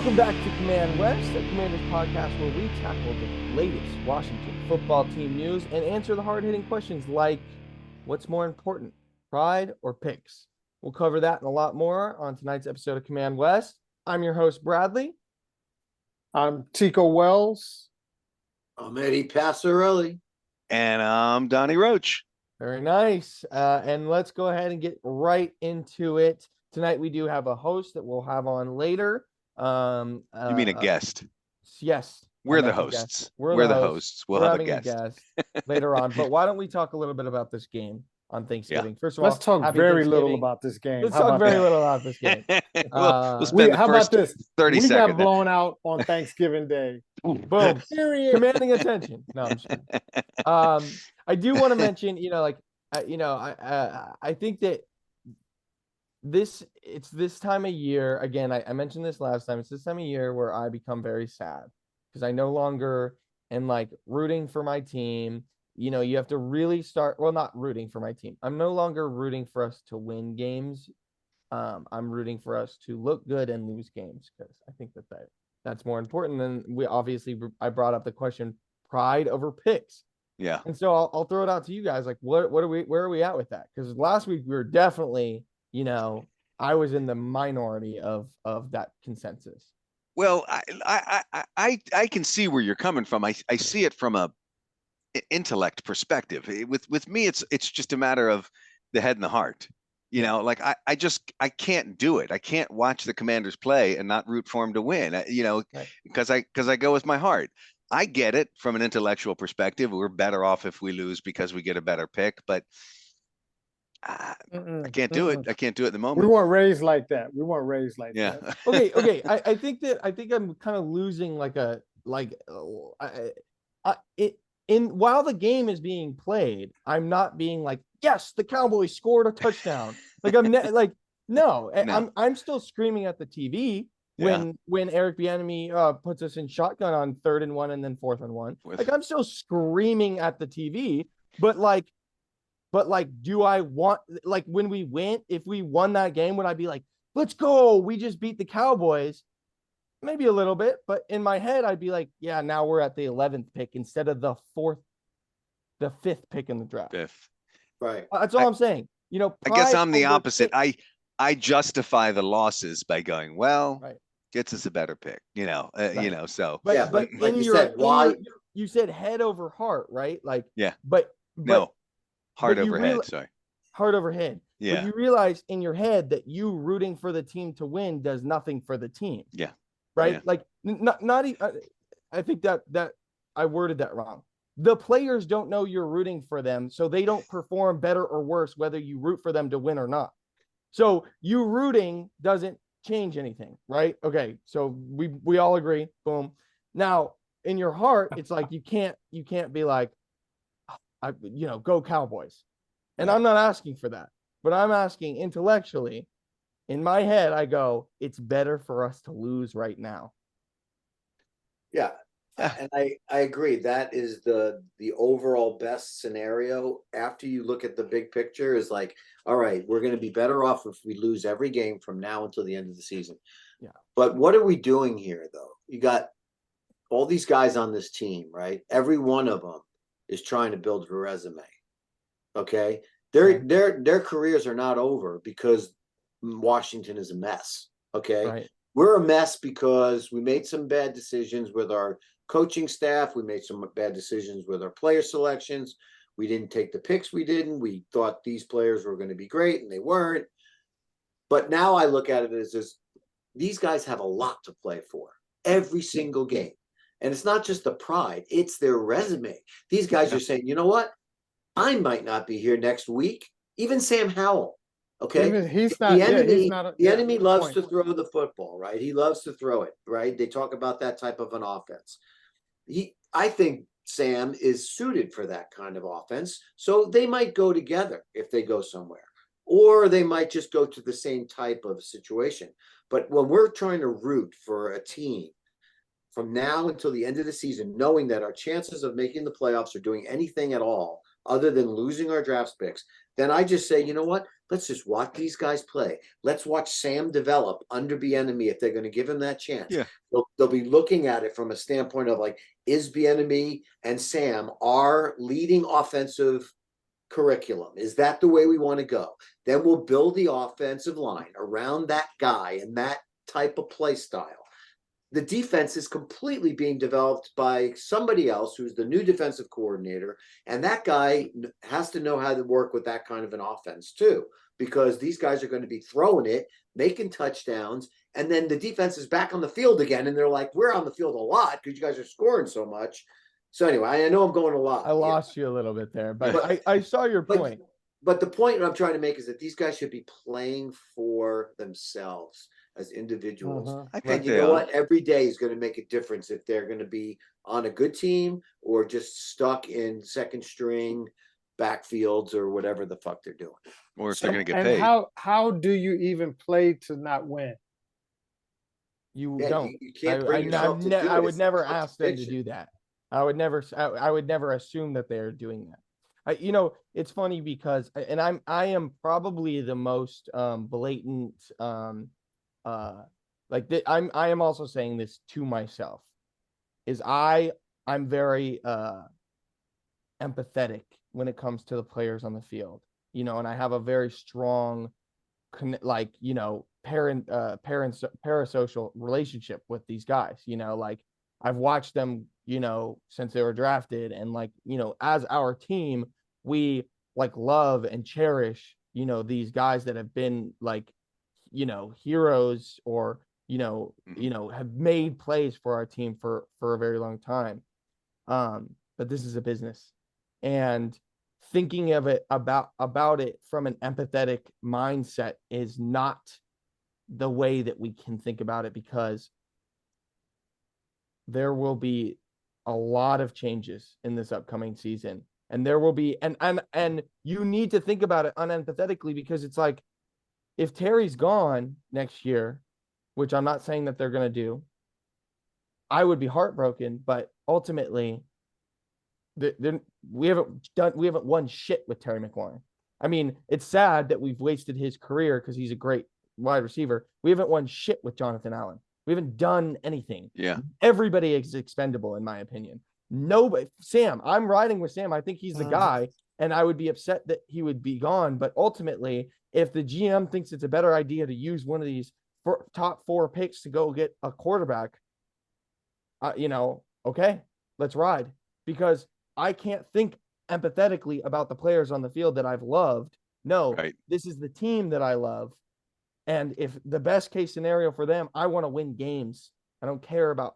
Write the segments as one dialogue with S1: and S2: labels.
S1: Welcome back to Command West, a Commanders podcast where we tackle the latest Washington football team news and answer the hard-hitting questions like, what's more important, pride or picks? We'll cover that and a lot more on tonight's episode of Command West. I'm your host, Bradley.
S2: I'm Tico Wells.
S3: I'm Eddie Passarelli.
S4: And I'm Donnie Roach.
S1: Very nice. And let's go ahead and get right into it. Tonight we do have a host that we'll have on later.
S4: You mean a guest?
S1: Yes.
S4: We're the hosts. We're the hosts. We'll have a guest
S1: later on. But why don't we talk a little bit about this game on Thanksgiving? First of all,
S2: let's talk very little about this game.
S1: Let's talk very little about this game.
S4: We'll spend
S2: how about this?
S4: 30
S2: we
S4: seconds.
S2: got blown out on Thanksgiving Day.
S1: Boom. Commanding attention. No, I'm just I do want to mention, I think that it's this time of year, again, I mentioned this last time, it's this time of year where I become very sad because I no longer am like rooting for my team. You have to really start, well, not rooting for my team. I'm no longer rooting for us to win games. I'm rooting for us to look good and lose games because I think that's more important. And I brought up the question, pride over picks.
S4: Yeah.
S1: And so I'll throw it out to you guys. Like, where are we at with that? Because last week we were definitely, I was in the minority of that consensus.
S4: Well, I can see where you're coming from. I see it from a intellect perspective. With me, it's just a matter of the head and the heart. I can't do it. I can't watch the Commanders play and not root for them to win.
S1: Right.
S4: Because I go with my heart. I get it from an intellectual perspective. We're better off if we lose because we get a better pick, but I can't do it. I can't do it at the moment.
S2: We weren't raised like that.
S4: Yeah.
S2: that.
S1: Okay. I think I'm kind of losing while the game is being played, I'm not being like, yes, the Cowboys scored a touchdown. Like I'm still screaming at the TV when Eric Bieniemy puts us in shotgun on 3rd and 1 and then 4th and 1. Like I'm still screaming at the TV, but do I want, like, when we win, if we won that game, would I be like, let's go, we just beat the Cowboys? Maybe a little bit, but in my head, I'd be like, yeah, now we're at the 11th pick instead of the 5th pick in the draft.
S4: 5th.
S3: Right.
S1: That's all I'm saying.
S4: I guess I'm the opposite. I justify the losses by going, well, gets us a better pick, so.
S1: But
S3: like you said,
S1: you said head over heart, right? Like,
S4: yeah.
S1: But
S4: heart over head, sorry.
S1: Heart over head.
S4: Yeah.
S1: But you realize in your head that you rooting for the team to win does nothing for the team.
S4: Yeah.
S1: Right.
S4: Yeah.
S1: Like not even, I think that I worded that wrong. The players don't know you're rooting for them, so they don't perform better or worse whether you root for them to win or not. So you rooting doesn't change anything, right? Okay, so we all agree. Boom. Now in your heart, it's like you can't be like, go Cowboys. And I'm not asking for that, but I'm asking intellectually. In my head, I go, it's better for us to lose right now.
S3: Yeah. And I agree. That is the overall best scenario. After you look at the big picture, is like, all right, we're going to be better off if we lose every game from now until the end of the season.
S1: Yeah.
S3: But what are we doing here, though? You got all these guys on this team, right? Every one of them is trying to build a resume. Okay. Their careers are not over because Washington is a mess. Okay.
S1: Right.
S3: We're a mess because we made some bad decisions with our coaching staff. We made some bad decisions with our player selections. We didn't take the picks. We thought these players were going to be great and they weren't. But now I look at it as these guys have a lot to play for every single game. And it's not just the pride, it's their resume. These guys are saying, you know what? I might not be here next week. Even Sam Howell. Okay. The enemy loves to throw the football, right? He loves to throw it, right? They talk about that type of an offense. I think Sam is suited for that kind of offense. So they might go together if they go somewhere, or they might just go to the same type of situation. But when we're trying to root for a team from now until the end of the season, knowing that our chances of making the playoffs or doing anything at all other than losing our draft picks, then I just say, you know what? Let's just watch these guys play. Let's watch Sam develop under Bieniemy if they're going to give him that chance.
S4: Yeah.
S3: They'll be looking at it from a standpoint of like, is Bieniemy and Sam our leading offensive curriculum? Is that the way we want to go? Then we'll build the offensive line around that guy and that type of play style. The defense is completely being developed by somebody else who's the new defensive coordinator. And that guy has to know how to work with that kind of an offense too, because these guys are going to be throwing it, making touchdowns. And then the defense is back on the field again. And they're like, we're on the field a lot because you guys are scoring so much. So anyway, I know I'm going a lot.
S1: I lost you a little bit there, but I saw your point.
S3: But the point I'm trying to make is that these guys should be playing for themselves as individuals.
S4: I think
S3: And you know what? Every day is going to make a difference if they're going to be on a good team or just stuck in second string backfields or whatever the fuck they're doing.
S4: Or if they're going to get
S2: And
S4: paid.
S2: how do you even play to not win?
S1: You
S3: Yeah,
S1: don't.
S3: you can't bring yourself to do it.
S1: I would
S3: It's
S1: never
S3: not
S1: ask them to
S3: competition.
S1: do that. I would never assume that they're doing that. You know, it's funny because, and I am probably the most blatant, I am also saying this to myself, is I'm very empathetic when it comes to the players on the field, you know, and I have a very strong, parasocial relationship with these guys, you know, like I've watched them, you know, since they were drafted, and like, you know, as our team, we like love and cherish, you know, these guys that have been like, you know, heroes or, you know, have made plays for our team for a very long time. But this is a business, and thinking of it about it from an empathetic mindset is not the way that we can think about it, because there will be a lot of changes in this upcoming season, and there will be, and you need to think about it unempathetically, because it's like, if Terry's gone next year, which I'm not saying that they're going to do, I would be heartbroken, but ultimately we haven't won shit with Terry McLaurin. I mean, it's sad that we've wasted his career because he's a great wide receiver. We haven't won shit with Jonathan Allen. We haven't done anything.
S4: Yeah.
S1: Everybody is expendable, in my opinion. Nobody. Sam, I'm riding with Sam. I think he's the guy, and I would be upset that he would be gone. But ultimately, if the GM thinks it's a better idea to use one of these top 4 picks to go get a quarterback, you know, okay, let's ride. Because I can't think empathetically about the players on the field that I've loved. No,
S4: Right.
S1: This is the team that I love. And if the best case scenario for them, I want to win games. I don't care about,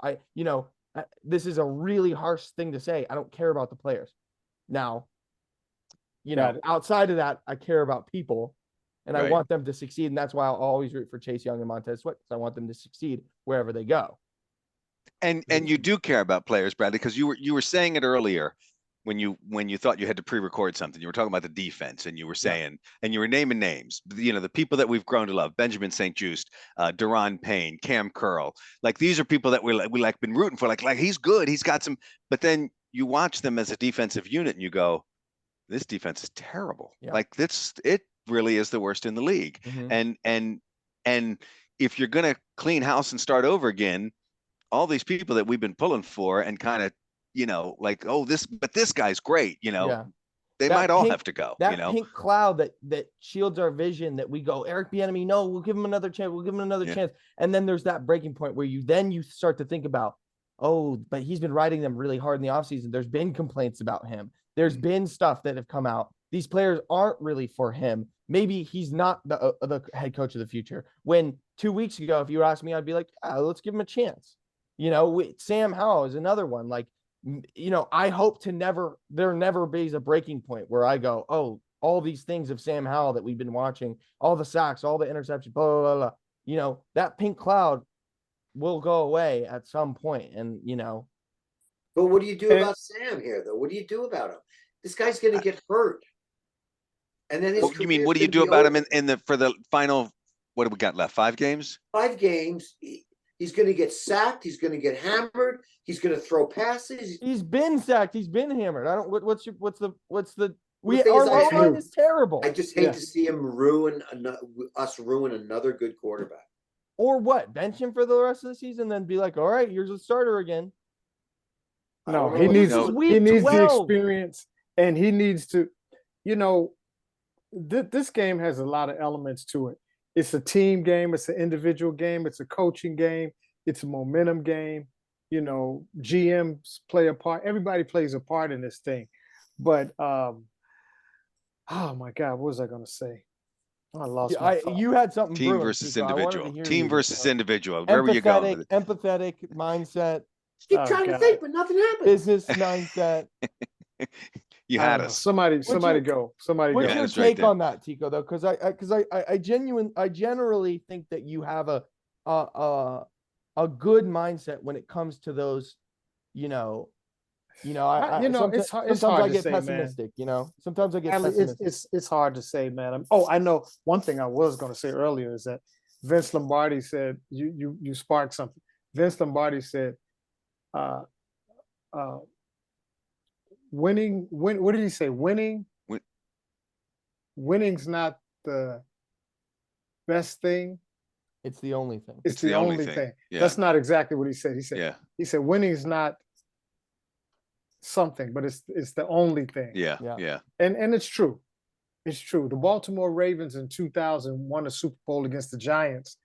S1: this is a really harsh thing to say. I don't care about the players. Now, you know, outside of that, I care about people, and I want them to succeed. And that's why I'll always root for Chase Young and Montez Sweat, because I want them to succeed wherever they go.
S4: And you do care about players, Bradley, because you were saying it earlier when you thought you had to pre-record something. You were talking about the defense, and you were saying, and you were naming names. You know, the people that we've grown to love: Benjamin St. Juste, Deron Payne, Cam Curl. Like, these are people that we been rooting for. Like he's good, he's got some. But then you watch them as a defensive unit, and you go, this defense is terrible.
S1: Yeah.
S4: Like, it really is the worst in the league.
S1: Mm-hmm.
S4: And if you're gonna clean house and start over again, all these people that we've been pulling for and kind of, you know, like, but this guy's great, you know, they might all have to go.
S1: That,
S4: you know,
S1: pink cloud that shields our vision, that we go, Eric Bieniemy, no, we'll give him another chance. We'll give him another chance. And then there's that breaking point where you start to think about, but he's been riding them really hard in the offseason. There's been complaints about him. There's been stuff that have come out. These players aren't really for him. Maybe he's not the head coach of the future. When 2 weeks ago, if you asked me, I'd be like, let's give him a chance. You know, Sam Howell is another one. Like, you know, I hope there never be a breaking point where I go, all these things of Sam Howell that we've been watching, all the sacks, all the interceptions, blah, blah, blah, blah. You know, that pink cloud will go away at some point. And, you know.
S3: But what do you do about Sam here, though? What do you do about him? This guy's going to get hurt. And then
S4: what do you do about him for the final, what do we got left? 5 games?
S3: 5 games. He's going to get sacked. He's going to get hammered. He's going to throw passes.
S1: He's been sacked. He's been hammered. I don't. What's the
S3: The thing
S1: our
S3: is, I
S1: line is terrible.
S3: I just hate
S2: Yeah.
S3: to see him ruin another good quarterback.
S1: Or what? Bench him for the rest of the season, then be like, all right, here's a starter again.
S2: No,
S3: I
S2: he
S3: don't know.
S2: needs
S1: This is
S2: he
S1: week
S2: needs the
S1: 12.
S2: experience, and he needs to, you know, this game has a lot of elements to it. It's a team game, it's an individual game, it's a coaching game, it's a momentum game. You know, GMs play a part. Everybody plays a part in this thing. But oh my God, what was I going to say? I lost my thought.
S1: You had something
S4: Team
S1: brewing,
S4: versus
S1: Tico. I wanted to
S4: individual.
S1: hear
S4: Team
S1: you,
S4: versus
S1: but,
S4: individual. Where were you going with it?
S1: empathetic mindset,
S3: Keep
S2: Oh,
S3: trying to
S2: God.
S3: think, but nothing happens.
S1: business mindset.
S4: You
S2: I
S4: had
S2: don't know.
S4: us.
S2: Somebody
S1: your-
S2: go. Somebody
S1: What's
S2: go.
S4: Yeah,
S1: your
S4: that's right
S1: take
S4: there.
S1: on that, Tico? Though, because I generally think that you have a good mindset when it comes to those, you know.
S2: It's
S1: sometimes
S2: hard
S1: I
S2: to
S1: get
S2: say, man.
S1: pessimistic. Sometimes I get
S2: Adley,
S1: pessimistic.
S2: it's hard to say, man. I know one thing I was going to say earlier is that Vince Lombardi said you sparked something. Vince Lombardi said, uh, what did he say? Winning's not the best thing.
S1: It's the only thing.
S2: It's the only thing.
S4: Yeah.
S2: That's not exactly what he said.
S4: Yeah.
S2: He said winning is not something, but it's the only thing.
S4: Yeah.
S1: Yeah.
S4: Yeah.
S2: And it's true. It's true. The Baltimore Ravens in 2000 won a Super Bowl against the Giants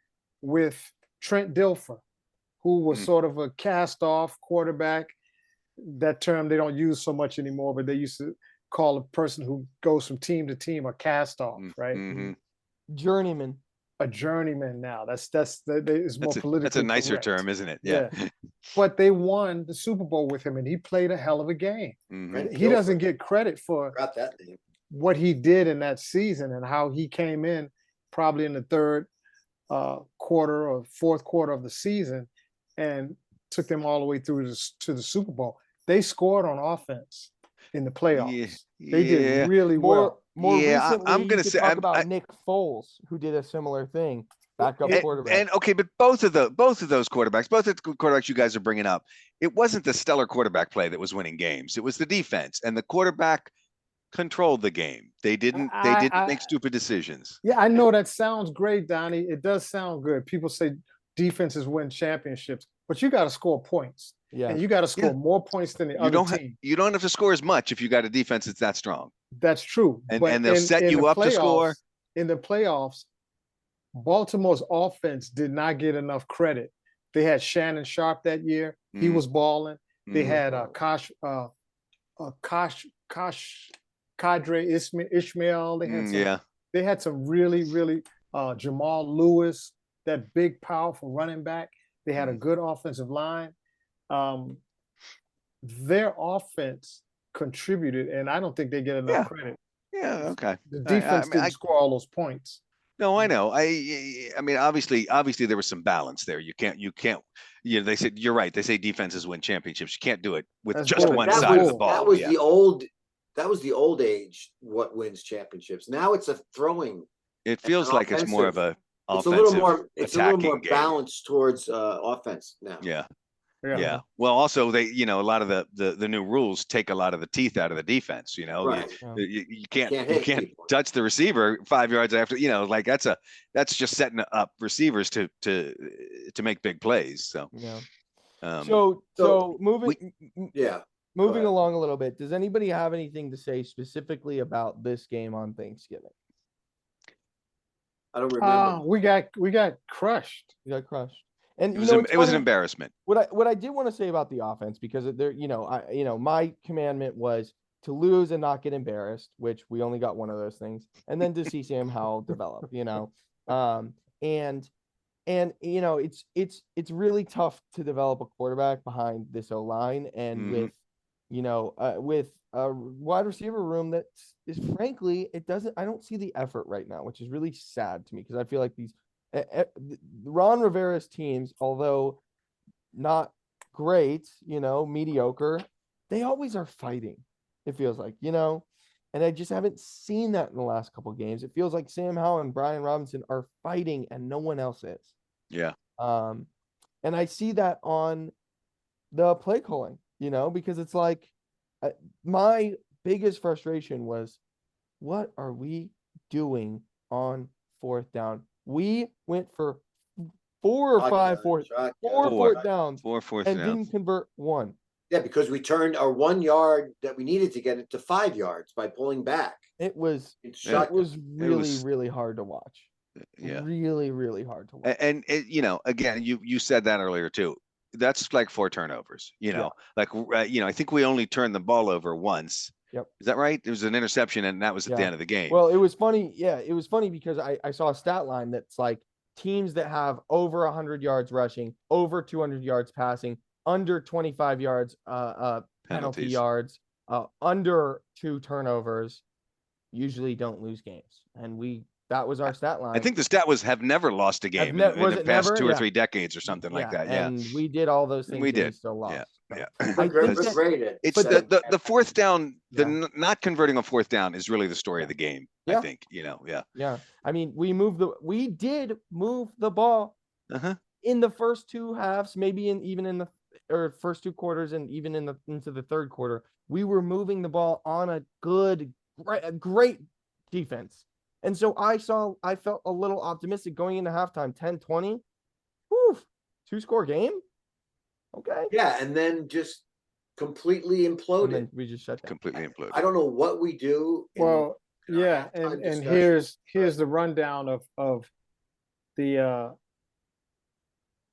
S2: with Trent Dilfer, who was sort of a cast-off quarterback. That term they don't use so much anymore, but they used to call a person who goes from team to team a cast-off, right?
S4: Mhm.
S1: Journeyman.
S2: A journeyman now. It's more politically
S4: That's a nicer
S2: correct.
S4: term, isn't it? Yeah.
S2: But they won the Super Bowl with him, and he played a hell of a game.
S4: Mhm.
S2: He doesn't get credit for
S3: Forgot that name.
S2: what he did in that season and how he came in probably in the third quarter or fourth quarter of the season and took them all the way through to the Super Bowl. They scored on offense in the playoffs. They did really well.
S1: More recently,
S4: I'm gonna
S1: you could
S4: say
S1: talk about Nick Foles, who did a similar thing, backup quarterback.
S4: And okay, but both of those quarterbacks, both of the quarterbacks you guys are bringing up, it wasn't the stellar quarterback play that was winning games. It was the defense, and the quarterback controlled the game. They didn't make stupid decisions.
S2: Yeah, I know that sounds great, Donnie. It does sound good. People say defenses win championships, but you got to score points.
S1: Yeah.
S2: And you got to score more points than the other team.
S4: You don't have to score as much if you got a defense that's that strong.
S2: That's true.
S4: And they'll set you up to score.
S2: In the playoffs, Baltimore's offense did not get enough credit. They had Shannon Sharp that year. He was balling. They had Kadre Ishmael. They had some really, really Jamal Lewis, that big, powerful running back. They had a good offensive line. Their offense contributed, and I don't think they get enough credit.
S4: Yeah, okay.
S2: The defense didn't score all those points.
S4: No, I know. I mean, obviously there was some balance there. You can't, they said, you're right. They say defenses win championships. You can't do it with just one side of the ball.
S3: That was the old age, what wins championships. Now it's a throwing.
S4: It feels like it's more of a
S3: it's
S4: offensive,
S3: a little more balanced towards offense now.
S4: Yeah. Well, also they, a lot of the new rules take a lot of the teeth out of the defense.
S3: Right.
S4: You can't touch the receiver 5 yards after. That's just setting up receivers to make big plays. So
S1: moving along a little bit. Does anybody have anything to say specifically about this game on Thanksgiving?
S3: I don't remember.
S2: We got crushed.
S1: We got crushed. And
S4: it was an embarrassment.
S1: What I did want to say about the offense, because my commandment was to lose and not get embarrassed, which we only got one of those things, and then to see Sam Howell develop, and it's really tough to develop a quarterback behind this O-line and with a wide receiver room that is frankly, I don't see the effort right now, which is really sad to me, because I feel like these Ron Rivera's teams, although not great, mediocre, they always are fighting. It feels like, and I just haven't seen that in the last couple of games. It feels like Sam Howell and Brian Robinson are fighting and no one else is.
S4: Yeah.
S1: And I see that on the play calling, because it's like my biggest frustration was, what are we doing on fourth down? We went for 4 or 5 fourth downs
S4: Four fourth
S1: and
S4: downs.
S1: didn't convert one.
S3: Yeah, because we turned our 1 yard that we needed to get it to 5 yards by pulling back.
S1: It was
S3: It
S1: really hard to watch.
S4: Yeah.
S1: Really, really hard to watch.
S4: And you know, again, you said that earlier too. That's like 4 turnovers, you know, like, you know, I think we only turned the ball over once.
S1: Yep.
S4: Is that right? It was an interception and that was at the
S1: Yeah.
S4: end of the game.
S1: Well, it was funny. Yeah, it was funny because I saw a stat line that's like teams that have over 100 yards rushing, over 200 yards passing, under 25 yards penalty
S4: Penalties.
S1: yards, under 2 turnovers, usually don't lose games. And that was our stat line.
S4: I think the stat was have never lost a game in
S1: was
S4: the
S1: it
S4: past
S1: never?
S4: 2 or
S1: Yeah.
S4: 3 decades or something like that. Yeah.
S1: And we did all those things.
S4: We
S1: and
S4: did.
S1: We still lost.
S4: Yeah.
S1: So
S4: Yeah.
S1: I
S3: We're
S1: think
S3: we're
S1: that-
S3: great at
S4: It's
S3: setting
S4: the fourth down,
S1: Yeah.
S4: not converting on fourth down is really the story of the game. I
S1: Yeah.
S4: think, you know, yeah.
S1: Yeah. I mean, we did move the ball
S4: Uh-huh.
S1: in the first 2 halves, maybe even in the first 2 quarters, and even into the third quarter. We were moving the ball on a great defense. And so I felt a little optimistic going into halftime, 10-20. Whew, 2-score game. Okay.
S3: Yeah, and then just completely
S1: And
S3: imploded.
S1: then we just shut down.
S4: Completely imploded.
S3: I don't know what we do.
S2: Well,
S3: in our
S2: yeah,
S3: halftime
S2: and
S3: discussion.
S2: here's the rundown of the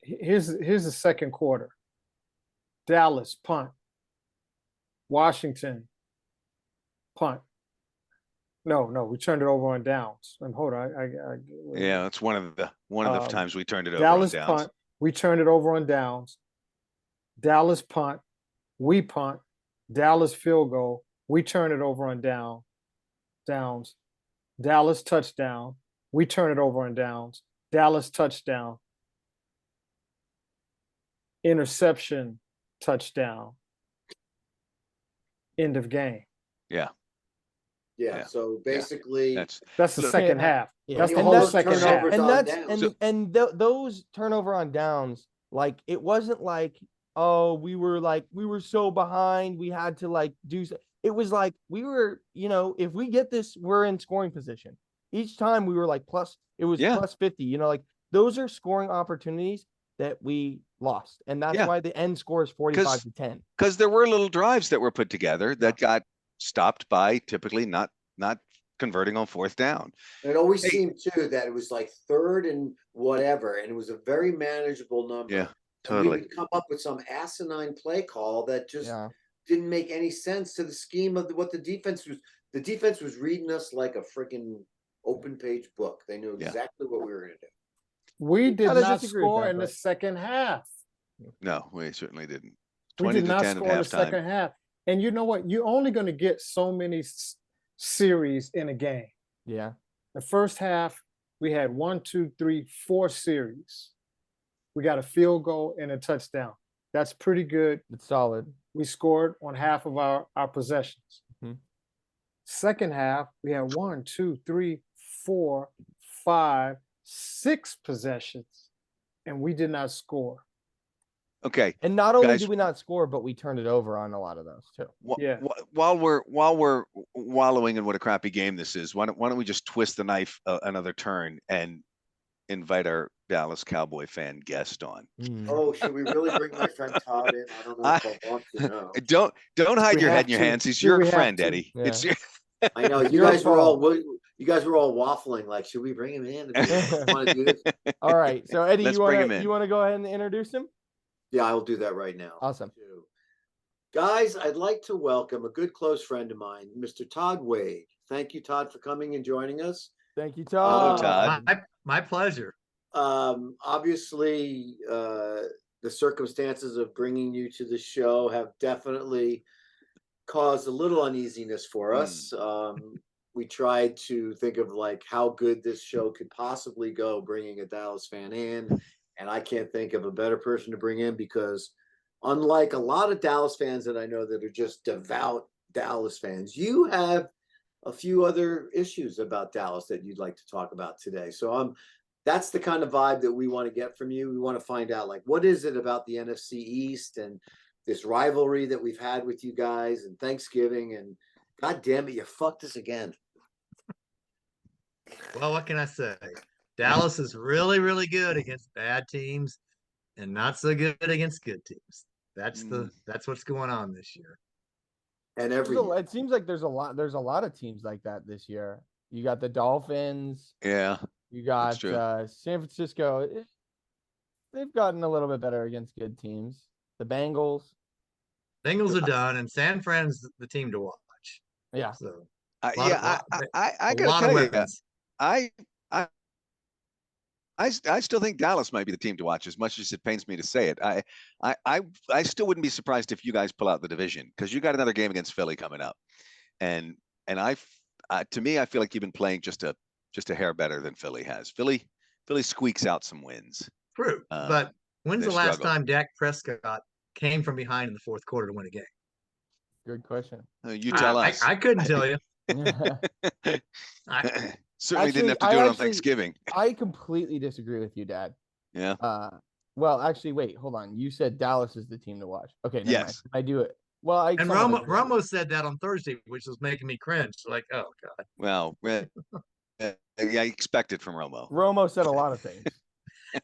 S2: here's the second quarter. Dallas punt. Washington punt. No, we turned it over on downs. And hold on,
S4: Yeah, that's one of the times we turned it over
S2: Dallas
S4: on downs.
S2: punt. We turned it over on downs. Dallas punt. We punt. Dallas field goal. We turn it over on downs. Dallas touchdown. We turn it over on downs. Dallas touchdown. Interception, touchdown. End of game.
S4: Yeah.
S3: Yeah, so basically,
S4: That's
S2: That's the
S4: So-
S2: second
S1: Yeah.
S2: half.
S1: Yeah.
S2: That's the
S1: And
S2: whole
S1: that's-
S2: second half.
S3: turnovers
S1: And
S3: on
S1: that's
S3: downs.
S1: those turnover on downs, like it wasn't like, oh, we were so behind, we had to like do so. It was like we were, if we get this, we're in scoring position. Each time we were like plus 50, like those are scoring opportunities that we lost. And that's
S4: Yeah.
S1: why the end score is 45-10.
S4: because there were little drives that were put together that got stopped by typically not converting on fourth down.
S3: it always
S4: Hey.
S3: seemed too that it was like third and whatever, and it was a very manageable number.
S4: Yeah,
S3: And
S4: totally.
S3: we would come up with some asinine play call that just
S1: Yeah.
S3: didn't make any sense to the scheme of what the defense was. The defense was reading us like a freaking open page book. They knew
S4: Yeah.
S3: exactly what we were going to do.
S2: We did
S1: kinda
S2: not
S1: disagree with
S2: score
S1: that,
S2: in the
S1: but-
S2: second half.
S4: No, we certainly didn't.
S2: We
S4: 20
S2: did
S4: to
S2: not
S4: 10 at
S2: score in the second
S4: halftime.
S2: half. And you know what? You're only going to get so many series in a game.
S1: Yeah.
S2: The first half, we had 4 series. We got a field goal and a touchdown. That's pretty good.
S1: It's solid.
S2: We scored on half of our possessions.
S1: Mhm.
S2: Second half, we had 6 possessions, and we did not score.
S4: Okay.
S1: And not only
S4: Guys-
S1: did we not score, but we turned it over on a lot of those too.
S2: Yeah.
S4: While we're wallowing in what a crappy game this is, why don't we just twist the knife another turn and invite our Dallas Cowboy fan guest on?
S3: Oh, should we really bring my friend Todd in? I don't know if I want to know.
S4: Don't hide
S2: We
S4: your head
S2: have
S4: in your
S2: to.
S4: hands. He's
S2: Do
S4: your
S2: we have
S4: friend,
S2: to?
S4: Eddie.
S1: Yeah.
S4: It's your,
S3: I know you
S1: Your
S3: guys were all
S1: fault.
S3: waffling like, should we bring him in? Want to do this?
S1: All right. So Eddie,
S4: Let's
S1: you
S4: bring
S1: want
S4: him in.
S1: to go ahead and introduce him?
S3: Yeah, I'll do that right now.
S1: Awesome.
S3: too. Guys, I'd like to welcome a good close friend of mine, Mr. Todd Wade. Thank you, Todd, for coming and joining us.
S1: Thank you,
S4: Hello,
S1: Todd.
S4: Todd.
S5: My pleasure.
S3: Obviously, the circumstances of bringing you to the show have definitely caused a little uneasiness for us. We tried to think of like how good this show could possibly go, bringing a Dallas fan in, and I can't think of a better person to bring in because unlike a lot of Dallas fans that I know that are just devout Dallas fans, you have a few other issues about Dallas that you'd like to talk about today. So that's the kind of vibe that we want to get from you. We want to find out like what is it about the NFC East and this rivalry that we've had with you guys and Thanksgiving and God damn it, you fucked us again.
S5: Well, what can I say? Dallas is really, really good against bad teams and not so good against good teams. That's what's going on this year.
S3: And every year.
S1: It seems like there's a lot of teams like that this year. You got the Dolphins.
S4: Yeah.
S1: You got
S4: true.
S1: San Francisco. They've gotten a little bit better against good teams. The Bengals.
S5: Bengals are done, and San Fran's the team to watch.
S1: Yeah.
S5: So
S4: I
S5: a
S4: gotta
S5: lot of
S4: tell you,
S5: weapons.
S4: I still think Dallas might be the team to watch, as much as it pains me to say it. I still wouldn't be surprised if you guys pull out the division, because you got another game against Philly coming up, and to me, I feel like you've been playing just a hair better than Philly has. Philly squeaks out some wins.
S5: True, but when's the
S4: they
S5: last
S4: struggle.
S5: time Dak Prescott came from behind in the fourth quarter to win a game?
S1: Good question.
S4: You tell us.
S5: I couldn't tell you.
S4: Certainly didn't have to
S1: Actually,
S4: do it on Thanksgiving.
S1: I completely disagree with you, Dad.
S4: Yeah.
S1: Well, actually, wait, hold on. You said Dallas is the team to watch. Okay, never mind.
S4: Yes.
S1: I do it. Well,
S5: And Romo said that on Thursday, which was making me cringe. Like, oh God.
S4: Well, I expect it from Romo.
S1: Romo said a lot of things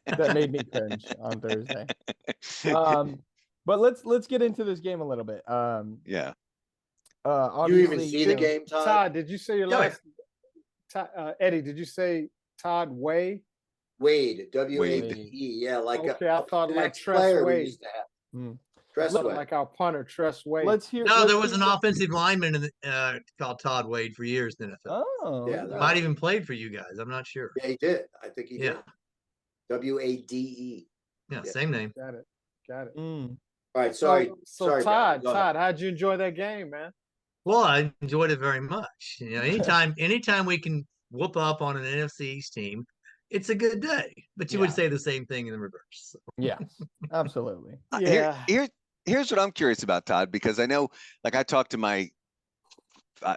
S1: that made me cringe on Thursday. But let's get into this game a little bit.
S4: Yeah.
S3: You
S1: Obviously,
S3: even see the game, Todd?
S2: Todd, did you say your last? Eddie, did you say Todd Wade?
S3: Wade, W-A-D-E. Yeah, like
S2: Okay, I thought like Tress
S3: player we
S2: Wade.
S3: used to have.
S1: Mm.
S3: Tress Wade.
S2: Like our punter, Tress Wade.
S1: let's hear.
S5: No,
S1: let's
S5: there was
S1: hear
S5: an
S1: the-
S5: offensive lineman called Todd Wade for years in the NFL.
S1: Oh,
S3: Yeah,
S5: He
S3: that-
S5: might even played for you guys. I'm not sure.
S3: Yeah, he did. I think he
S5: Yeah.
S3: did. W-A-D-E.
S5: Yeah,
S3: Yeah.
S5: same name.
S2: Got it.
S1: Mm.
S3: All right, sorry.
S2: So
S3: sorry,
S2: Todd,
S3: Brad, go ahead.
S2: how'd you enjoy that game, man?
S5: Well, I enjoyed it very much. Anytime we can whoop up on an NFC East team, it's a good day. But you would
S1: Yeah.
S5: say the same thing in the reverse. So.
S1: Yes, absolutely.
S2: Yeah.
S4: Here's what I'm curious about, Todd, because I know, like, I talked to my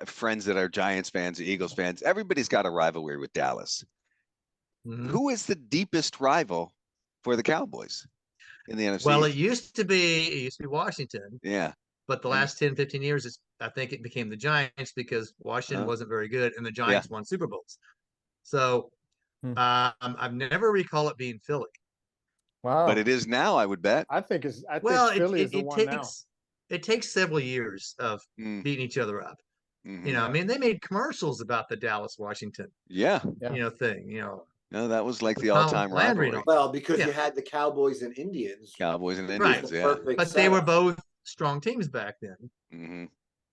S4: friends that are Giants fans, Eagles fans. Everybody's got a rivalry with Dallas.
S5: Mhm.
S4: Who is the deepest rival for the Cowboys in the NFC?
S5: Well, it used to be Washington,
S4: Yeah.
S5: but the last 10, 15 years, I think it became the Giants because Washington wasn't very good and the Giants won Super Bowls. So I've never recall it being Philly.
S1: Wow.
S4: But it is now, I would bet.
S2: I think Philly is the one now.
S5: It takes several years of beating each other up.
S4: Mhm.
S5: You know, I mean, they made commercials about the Dallas Washington,
S4: Yeah.
S5: thing.
S4: No, that was like the
S5: Tom
S4: all-time
S5: Landry
S4: rivalry.
S3: Well, because you had the Cowboys and Indians.
S4: Cowboys and
S5: Right.
S4: Indians, yeah.
S3: Perfect
S5: But they were
S3: setup.
S5: both strong teams back then.
S4: Mm-hmm.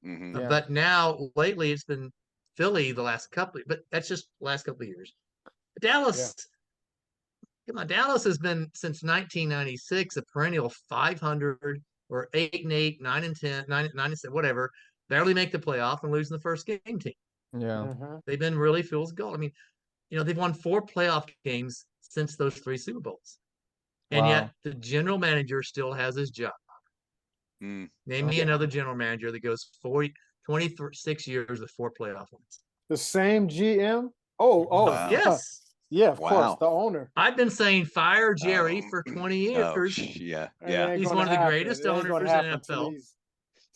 S4: Mm-hmm.
S1: Yeah.
S5: But now, lately, it's been Philly the last couple. But that's just last couple of years. Dallas, come on, Dallas has been since 1996 a perennial 500 or 8-8, 9-10, 9-7, whatever. Barely make the playoff and lose in the first game team.
S1: Yeah.
S5: They've been really fool's gold. I mean, they've won 4 playoff games since those 3 Super Bowls. And yet the general manager still has his job. Name me another general manager that goes 26 years with 4 playoff wins.
S2: The same GM? Oh,
S5: yes.
S2: Yeah, of course, the owner.
S5: I've been saying fire Jerry for 20 years.
S4: Yeah.
S5: He's one of the greatest owners in the NFL.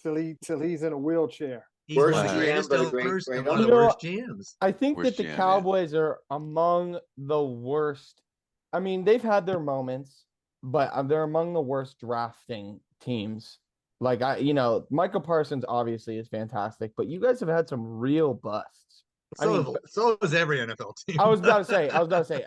S2: Till he's in a wheelchair.
S5: He's
S3: Worst
S5: one of the
S3: GM,
S5: greatest
S3: but a
S5: owners
S3: great
S5: and one of
S1: owner.
S5: the worst GMs.
S1: I think
S4: Worst
S1: that the
S4: GM,
S1: Cowboys are among the worst. I mean, they've had their moments, but they're among the worst drafting teams. Like Michael Parsons obviously is fantastic, but you guys have had some real busts.
S5: So is every NFL team.
S1: I was about to say,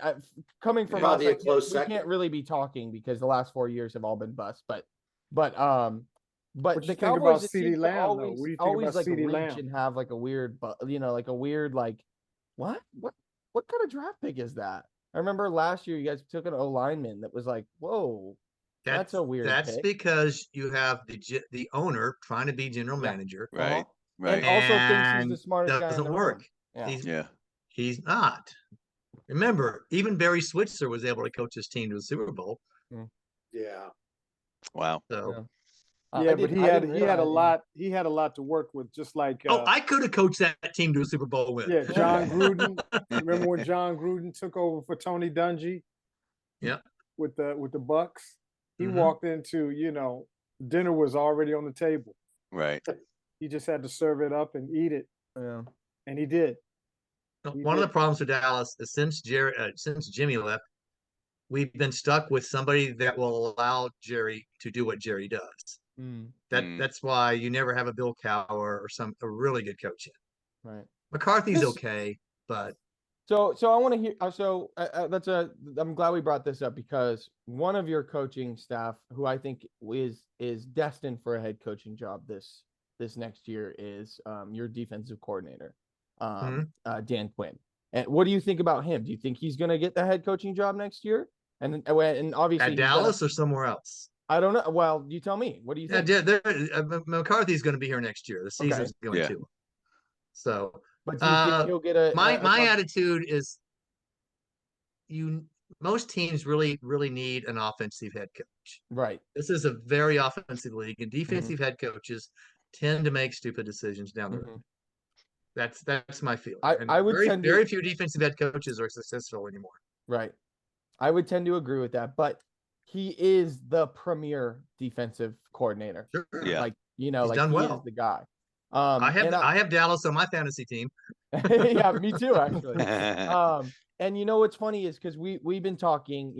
S1: coming from us,
S3: Probably a close
S1: we
S3: second.
S1: can't really be talking because the last 4 years have all been busts. But
S2: What
S1: the
S2: you think
S1: Cowboys
S2: about
S1: it
S2: CeeDee
S1: seems to
S2: Lamb, though?
S1: always,
S2: What do you think
S1: always
S2: about
S1: like
S2: CeeDee
S1: reach
S2: Lamb?
S1: and have like a weird, like a weird like what kind of draft pick is that? I remember last year you guys took an O lineman that was like, whoa, that's a weird.
S5: That's
S1: pick.
S5: because you have the owner trying to be general manager,
S4: Right.
S1: And also thinks he's the
S5: and
S1: smartest guy in
S5: doesn't
S1: the
S5: work.
S1: room.
S5: He's not. Remember, even Barry Switzer was able to coach his team to a Super Bowl.
S3: Yeah.
S4: Wow.
S5: So
S2: But he had a lot. He had a lot to work with, just like.
S5: I could have coached that team to a Super Bowl win.
S2: Yeah, John Gruden. Remember when John Gruden took over for Tony Dungy?
S5: Yeah.
S2: With the Bucks, he walked into dinner was already on the table.
S4: Right.
S2: He just had to serve it up and eat it,
S1: Yeah.
S2: and he did.
S5: One of the problems with Dallas is since Jimmy left, we've been stuck with somebody that will allow Jerry to do what Jerry does. That's why you never have a Bill Cowher or a really good coach in.
S1: Right.
S5: McCarthy's okay, but
S1: so I want to hear. I'm glad we brought this up because one of your coaching staff, who I think is destined for a head coaching job this next year, is your defensive coordinator, Dan Quinn. And what do you think about him? Do you think he's going to get the head coaching job next year? And obviously
S5: at Dallas or somewhere else.
S1: I don't know. Well, you tell me. What do you think?
S5: McCarthy's going to be here next year. The season's going to. So,
S1: but do you think he'll get a?
S5: My attitude is, most teams really need an offensive head coach.
S1: Right.
S5: This is a very offensive league, and defensive head coaches tend to make stupid decisions down the road. That's my feeling.
S1: I would
S5: very few defensive head coaches are successful anymore.
S1: Right. I would tend to agree with that, but he is the premier defensive coordinator.
S5: Sure.
S4: Yeah.
S1: Like,
S5: He's
S1: like
S5: done
S1: he
S5: well.
S1: is the guy.
S5: I have Dallas on my fantasy team.
S1: Yeah, me too, actually. And what's funny is because we've been talking,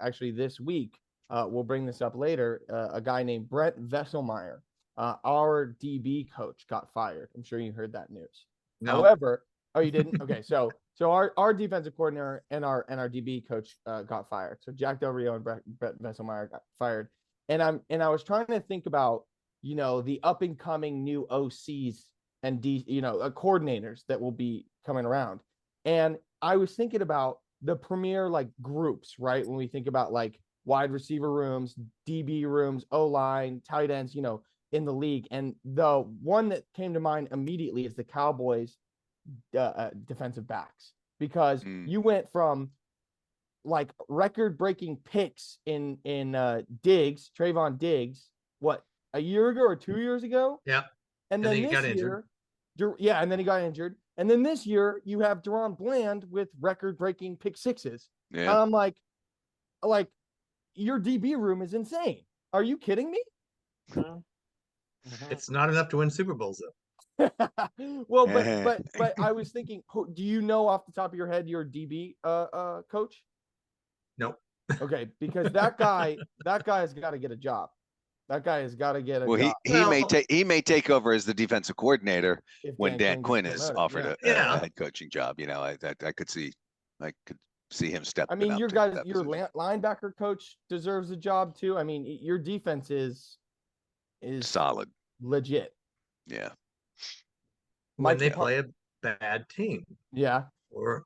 S1: actually this week, we'll bring this up later. A guy named Brent Vesselmeyer, our DB coach, got fired. I'm sure you heard that news.
S5: No.
S1: However, oh, you didn't? Okay, so our defensive coordinator and our DB coach got fired. So Jack Del Rio and Brent Vesselmeyer got fired. And I was trying to think about the up and coming new OCs and coordinators that will be coming around. And I was thinking about the premier groups, right? When we think about wide receiver rooms, DB rooms, O-line, tight ends, in the league. And the one that came to mind immediately is the Cowboys defensive backs, because you went from record-breaking picks in Trayvon Diggs, what, a year ago or 2 years ago?
S5: Yeah.
S1: And then this year, and then he got injured. And then this year you have Deron Bland with record-breaking pick sixes.
S4: Yeah.
S1: And I'm like, your DB room is insane. Are you kidding me?
S5: It's not enough to win Super Bowls, though.
S1: Well, but I was thinking, do you know off the top of your head your DB coach?
S5: Nope.
S1: Okay, because that guy's got to get a job. That guy has got to get a job.
S4: He may take over as the defensive coordinator when Dan Quinn is offered a head coaching job. I could see him step.
S1: I mean, your linebacker coach deserves a job too. I mean, your defense is
S4: solid,
S1: legit.
S4: Yeah.
S5: When they play a bad team.
S1: Yeah.
S5: Or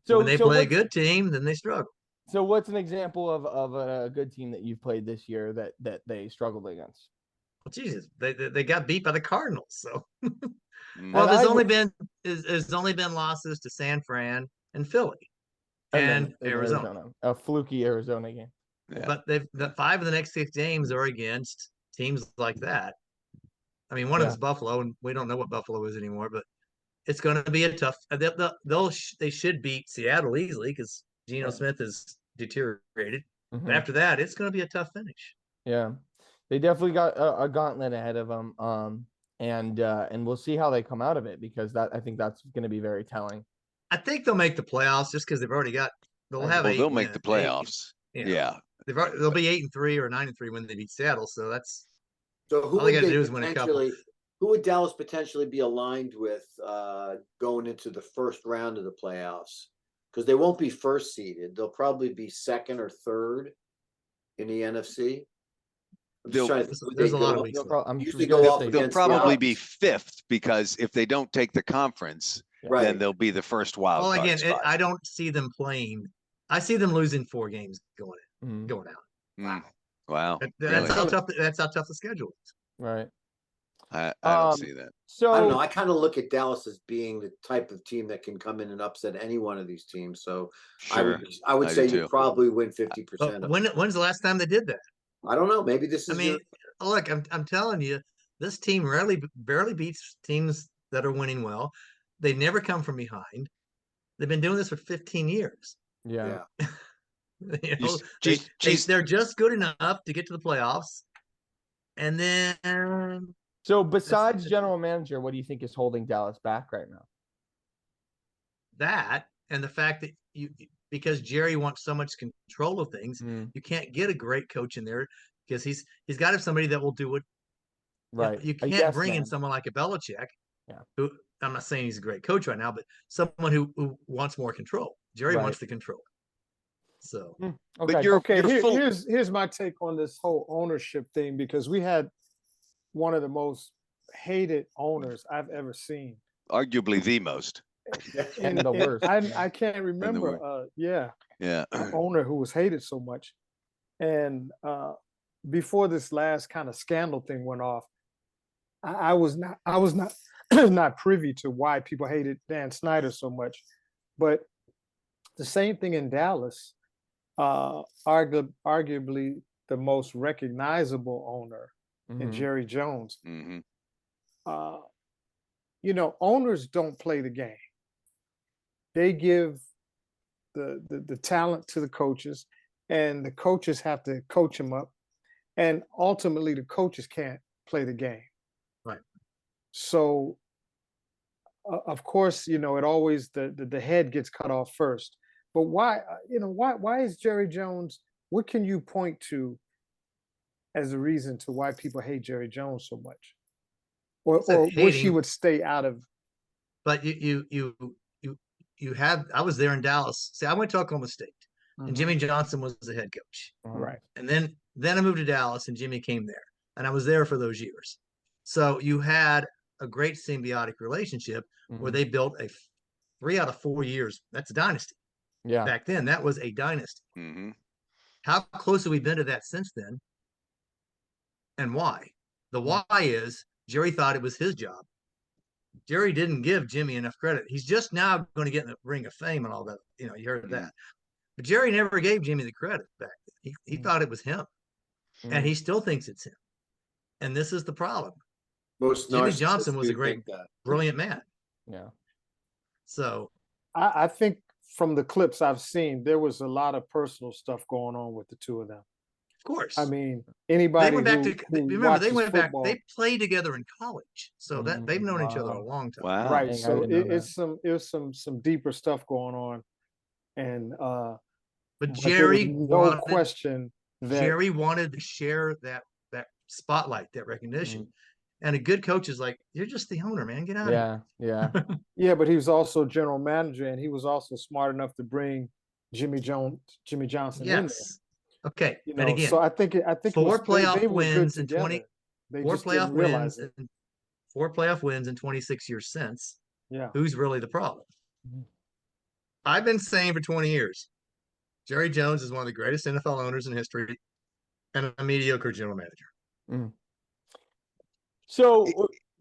S5: so when they play a good team, then they struggle.
S1: So what's an example of a good team that you've played this year that they struggled against?
S5: Well, Jesus, they got beat by the Cardinals. So,
S1: well,
S5: there's only been losses to San Fran and Philly and Arizona.
S1: A fluky Arizona game.
S4: Yeah.
S5: But the 5 of the next 6 games are against teams like that. I mean, one of them's Buffalo, and we don't know what Buffalo is anymore. But it's going to be a tough. They should beat Seattle easily because Geno Smith is deteriorated. But after that, it's going to be a tough finish.
S1: Yeah, they definitely got a gauntlet ahead of them. And we'll see how they come out of it, because I think that's going to be very telling.
S5: I think they'll make the playoffs just because they've already got. They'll
S4: make the playoffs. Yeah.
S5: They'll be 8-3 or 9-3 when they beat Seattle. So that's.
S3: So who
S5: all they got to do is win a couple.
S3: Who would Dallas potentially be aligned with going into the first round of the playoffs? Because they won't be first seeded; they'll probably be second or third in the NFC.
S5: There's a lot of weeks.
S4: They'll probably be fifth, because if they don't take the conference, then they'll be the first wild card.
S5: Well, again, I don't see them playing. I see them losing 4 games going out.
S4: Wow.
S5: That's how tough the schedule is.
S1: Right.
S4: I don't see that.
S1: So
S3: I don't know. I kind of look at Dallas as being the type of team that can come in and upset any one of these teams. So I would say you probably win 50%.
S5: When's the last time they did that?
S3: I don't know. Maybe this is.
S5: Look, I'm telling you, this team barely beats teams that are winning well. They never come from behind. They've been doing this for 15 years.
S1: Yeah.
S5: They're just good enough to get to the playoffs, and then
S1: So besides general manager, what do you think is holding Dallas back right now?
S5: That and the fact that because Jerry wants so much control of things, you can't get a great coach in there because he's got to have somebody that will do it.
S1: Right.
S5: You can't bring in someone like a Belichick, who I'm not saying he's a great coach right now, but someone who wants more control. Jerry wants the control. So,
S1: okay.
S2: Here's my take on this whole ownership thing, because we had one of the most hated owners I've ever seen.
S4: Arguably the most.
S1: And the worst.
S2: I can't remember. An owner who was hated so much. And before this last kind of scandal thing went off, I was not not privy to why people hated Dan Snyder so much. But the same thing in Dallas. Arguably the most recognizable owner in Jerry Jones. Owners don't play the game. They give the talent to the coaches, and the coaches have to coach them up. And ultimately, the coaches can't play the game.
S5: Right.
S2: So, of course, it always the head gets cut off first. But why is Jerry Jones? What can you point to as a reason to why people hate Jerry Jones so much, or wish he would stay out of?
S5: But you have. I was there in Dallas. See, I went to Oklahoma State, and Jimmy Johnson was the head coach.
S2: Right.
S5: And then I moved to Dallas, and Jimmy came there, and I was there for those years. So you had a great symbiotic relationship where they built a 3 out of 4 years. That's a dynasty.
S1: Yeah.
S5: Back then, that was a dynasty. How close have we been to that since then? And why? The why is Jerry thought it was his job. Jerry didn't give Jimmy enough credit. He's just now going to get in the Ring of Fame and all that. You heard that. But Jerry never gave Jimmy the credit back then. He thought it was him. And he still thinks it's him. And this is the problem. Jimmy Johnson was a great, brilliant man.
S1: Yeah.
S5: So
S2: I think from the clips I've seen, there was a lot of personal stuff going on with the two of them.
S5: Of course.
S2: I mean, anybody
S5: they went back they went
S2: football,
S5: back. They played together in college, so that they've known each other a long time.
S4: Wow.
S2: Right. So it was some deeper stuff going on, and
S5: but Jerry
S2: no question that
S5: Jerry wanted to share that spotlight, that recognition. And a good coach is like, you're just the owner, man. Get out of here.
S2: Yeah, but he was also general manager, and he was also smart enough to bring Jimmy Johnson in there.
S5: Okay. And again,
S2: so I think
S5: 4 playoff wins in 20.
S2: They
S5: 4
S2: just
S5: playoff
S2: didn't realize
S5: wins. 4 playoff wins in 26 years since.
S2: Yeah.
S5: Who's really the problem? I've been saying for 20 years, Jerry Jones is one of the greatest NFL owners in history and a mediocre general manager.
S1: So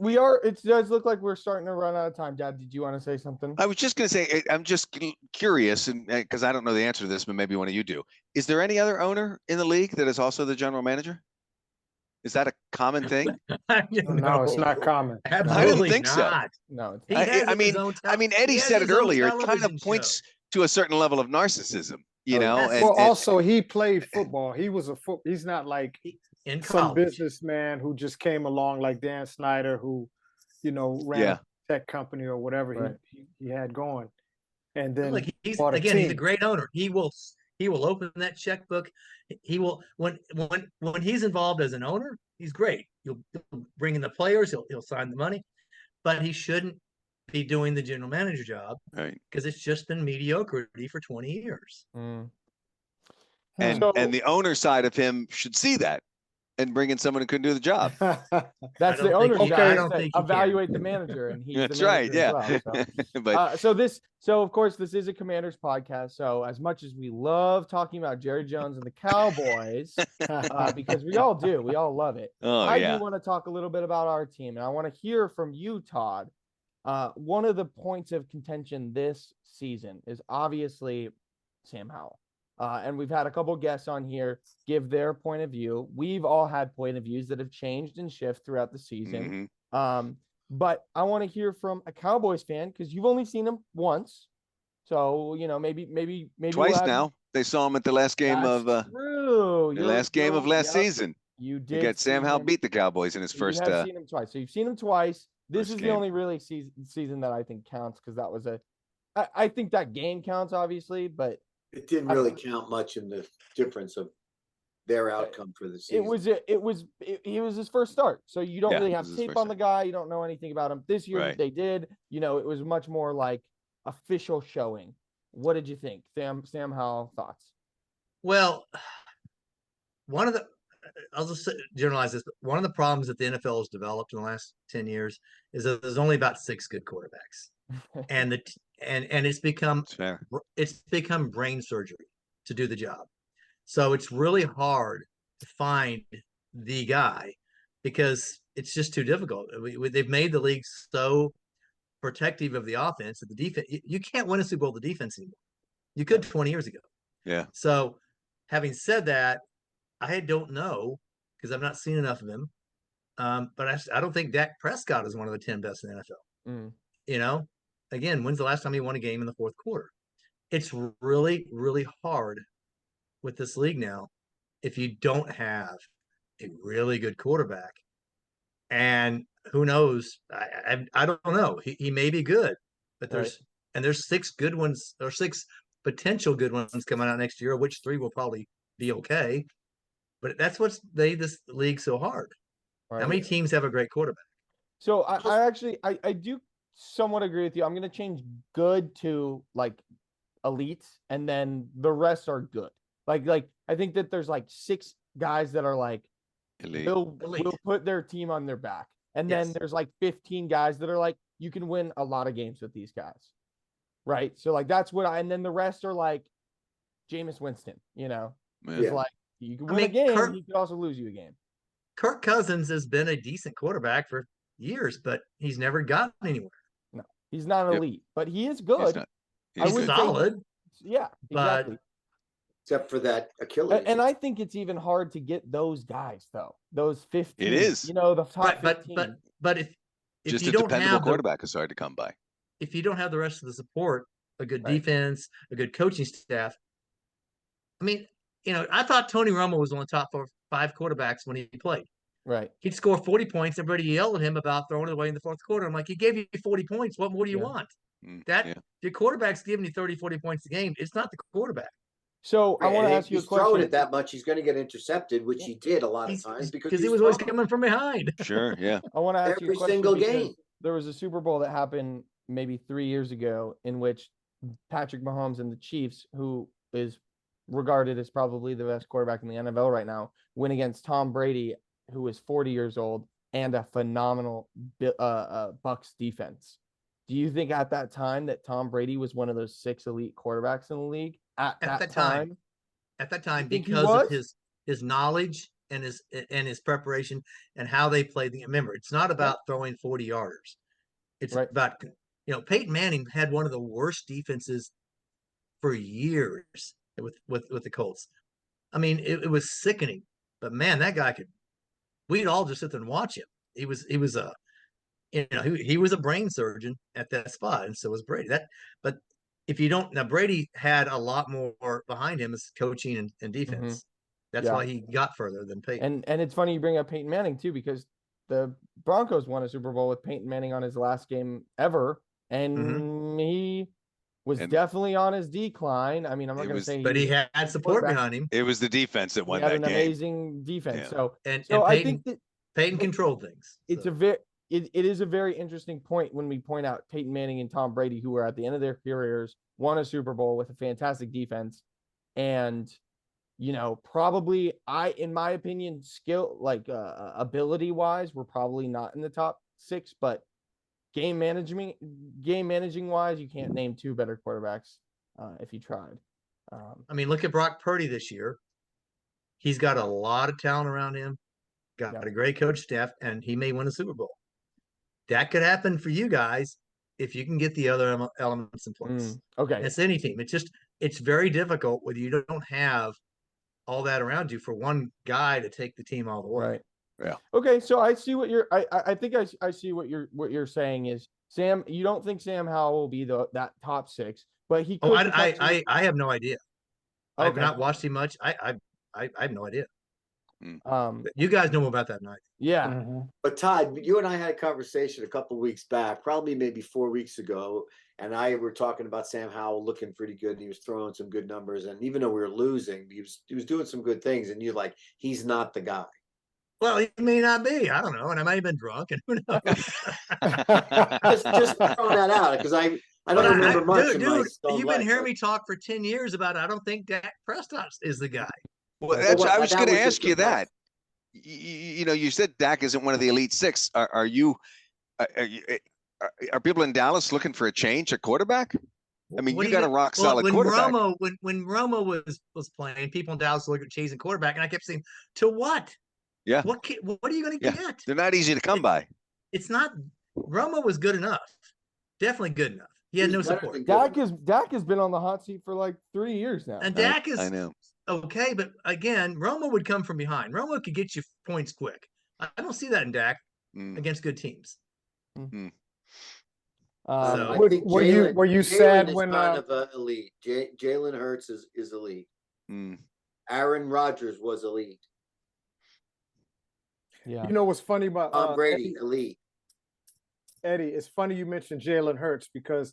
S1: it does look like we're starting to run out of time. Dad, did you want to say something?
S4: I was just going to say, I'm just curious, and because I don't know the answer to this, but maybe one of you do. Is there any other owner in the league that is also the general manager? Is that a common thing?
S2: No, it's not common.
S5: Absolutely
S4: I didn't think
S5: not.
S4: so.
S1: No,
S4: it's I mean, Eddie said it earlier. It kind of points to a certain level of narcissism, you know.
S2: Well, also he played football. He was he's not like
S5: in
S2: some businessman who just came along like Dan Snyder, who, ran a tech company or whatever he had going, and then
S5: he's a great owner. He will open that checkbook. He will when he's involved as an owner, he's great. He'll bring in the players. He'll sign the money, but he shouldn't be doing the general manager job,
S4: right?
S5: Because it's just been mediocrity for 20 years.
S4: And the owner side of him should see that and bring in someone who couldn't do the job.
S1: That's the owner's job. I don't think evaluate the manager, and he's
S4: that's
S1: the
S4: right. Yeah.
S1: Well, so of course this is a Commanders podcast. So as much as we love talking about Jerry Jones and the Cowboys, because we all love it. I do want to talk a little bit about our team, and I want to hear from you, Todd. One of the points of contention this season is obviously Sam Howell. And we've had a couple guests on here give their point of view. We've all had point of views that have changed and shift throughout the season. But I want to hear from a Cowboys fan because you've only seen him once. So, maybe
S4: twice now. They saw him at the last game of
S1: true.
S4: the last game of last season.
S1: You
S4: To
S1: did
S4: get
S1: see
S4: Sam Howell
S1: him.
S4: beat the Cowboys in his
S1: You
S4: first.
S1: have seen him twice. So you've seen him twice. This
S4: first
S1: is
S4: game.
S1: the only really season that I think counts because that was I think that game counts obviously, but
S3: It didn't really count much in the difference of their outcome for the season.
S1: he was his first start. So you don't
S4: Yeah,
S1: really
S4: it
S1: have
S4: was his
S1: tape
S4: first
S1: on the guy. You don't know anything about him. This year
S4: Right.
S1: they did. You know, it was much more like official showing. What did you think? Sam Howell, thoughts?
S5: Well, I'll just generalize this, but one of the problems that the NFL has developed in the last 10 years is that there's only about 6 good quarterbacks. And it's become
S4: fair.
S5: It's become brain surgery to do the job. So it's really hard to find the guy because it's just too difficult. They've made the league so protective of the offense that the defense, you can't win a Super Bowl with the defense anymore. You could 20 years ago.
S4: Yeah.
S5: So having said that, I don't know because I've not seen enough of him. But I don't think Dak Prescott is one of the 10 best in the NFL.
S1: Mm.
S5: You know, again, when's the last time he won a game in the fourth quarter? It's really, really hard with this league now if you don't have a really good quarterback. And who knows? I don't know. He may be good, but there's 6 good ones or 6 potential good ones coming out next year, of which 3 will probably be okay. But that's what's made this league so hard.
S1: Right.
S5: How many teams have a great quarterback?
S1: So I actually do somewhat agree with you. I'm gonna change good to like elite, and then the rest are good. Like I think that there's like 6 guys that are like
S4: Elite.
S1: will put their team on their back. And then there's like 15 guys that are like, you can win a lot of games with these guys. Right. So like that's and then the rest are like Jameis Winston, you know, it's like you can win a game, he could also lose you a game.
S5: Kirk Cousins has been a decent quarterback for years, but he's never gotten anywhere.
S1: No, he's not elite, but he is good.
S5: He's solid.
S1: Yeah, exactly.
S3: Except for that Achilles.
S1: And I think it's even hard to get those guys though. Those 15.
S4: It is.
S1: You know, the top 15.
S5: But if
S4: just
S5: you
S4: a
S5: don't
S4: dependable
S5: have
S4: quarterback is hard to come by.
S5: If you don't have the rest of the support, a good defense, a good coaching staff. I mean, you know, I thought Tony Romo was one of the top 4 5 quarterbacks when he played.
S1: Right.
S5: He'd score 40 points. Everybody yelled at him about throwing it away in the fourth quarter. I'm like, he gave you 40 points. What more do you want? Your quarterback's giving you 30, 40 points a game. It's not the quarterback.
S1: So I want to ask you a question.
S3: He's throwing it that much, he's going to get intercepted, which he did a lot of times because
S5: he was always coming from behind.
S4: Sure, yeah.
S1: I want to ask you a question.
S3: Every single game.
S1: There was a Super Bowl that happened maybe 3 years ago in which Patrick Mahomes and the Chiefs, who is regarded as probably the best quarterback in the NFL right now, went against Tom Brady, who is 40 years old and a phenomenal Bucs defense. Do you think at that time that Tom Brady was one of those 6 elite quarterbacks in the league at that time?
S5: At that time, because of his knowledge and his preparation and how they played the game. Remember, it's not about throwing 40 yarders. It's about, you know, Peyton Manning had one of the worst defenses for years with the Colts. I mean, it was sickening. But man, that guy we'd all just sit there and watch him. He was a, you know, he was a brain surgeon at that spot, and so was Brady. But if you don't, now Brady had a lot more behind him as coaching and defense. Mm-hmm. That's why he got further than Peyton.
S1: And it's funny you bring up Peyton Manning too, because the Broncos won a Super Bowl with Peyton Manning on his last game ever, and he was definitely on his decline. I mean, I'm not going to say,
S5: but he had support behind him.
S4: It was the defense that won
S1: that game.
S4: He had
S1: an amazing defense. Yeah. So
S5: Peyton,
S1: I think that
S5: Peyton controlled things.
S1: It's it is a very interesting point when we point out Peyton Manning and Tom Brady, who were at the end of their careers, won a Super Bowl with a fantastic defense, and you know, probably in my opinion, skill ability wise, we're probably not in the top 6, but game managing wise, you can't name 2 better quarterbacks if you tried.
S5: I mean, look at Brock Purdy this year. He's got a lot of talent around him, got a great coach staff, and he may win a Super Bowl. That could happen for you guys if you can get the other elements in place.
S1: Okay.
S5: It's any team. It's very difficult when you don't have all that around you for one guy to take the team all the way.
S1: Right.
S4: Yeah.
S1: Okay. So I see what I think I see what you're saying is, Sam, you don't think Sam Howell will be that top 6, but he could.
S5: I have no idea. Okay. I've not watched him much. I have no idea. You guys know more about that night.
S1: Yeah.
S2: Mhm.
S3: But Todd, you and I had a conversation a couple weeks back, probably maybe 4 weeks ago, and I were talking about Sam Howell looking pretty good. He was throwing some good numbers, and even though we were losing, he was doing some good things. And you're like, he's not the guy.
S5: Well, he may not be. I don't know, and I might have been drunk, and who knows?
S3: Just throwing that out because I
S5: But
S3: don't remember much.
S5: dude, you've been hearing me talk for 10 years about I don't think Dak Prescott is the guy.
S4: Well, I was going to ask you that. You know, you said Dak isn't one of the elite six. Are people in Dallas looking for a change at quarterback? I mean, you got a rock solid quarterback.
S5: When Romo was playing, people in Dallas looked at chasing quarterback, and I kept saying, "To what?
S4: Yeah.
S5: What are you going to get?
S4: They're not easy to come by.
S5: It's not. Romo was good enough, definitely good enough. He had no support.
S1: Dak has been on the hot seat for like 3 years now.
S5: And Dak is
S4: I know.
S5: okay, but again, Romo would come from behind. Romo could get you points quick. I don't see that in Dak against good teams.
S2: Were you sad when
S3: kind of elite? Jalen Hurts is elite. Aaron Rodgers was elite.
S1: Yeah.
S2: You know what's funny about
S3: Tom Brady, elite.
S2: Eddie, it's funny you mentioned Jalen Hurts because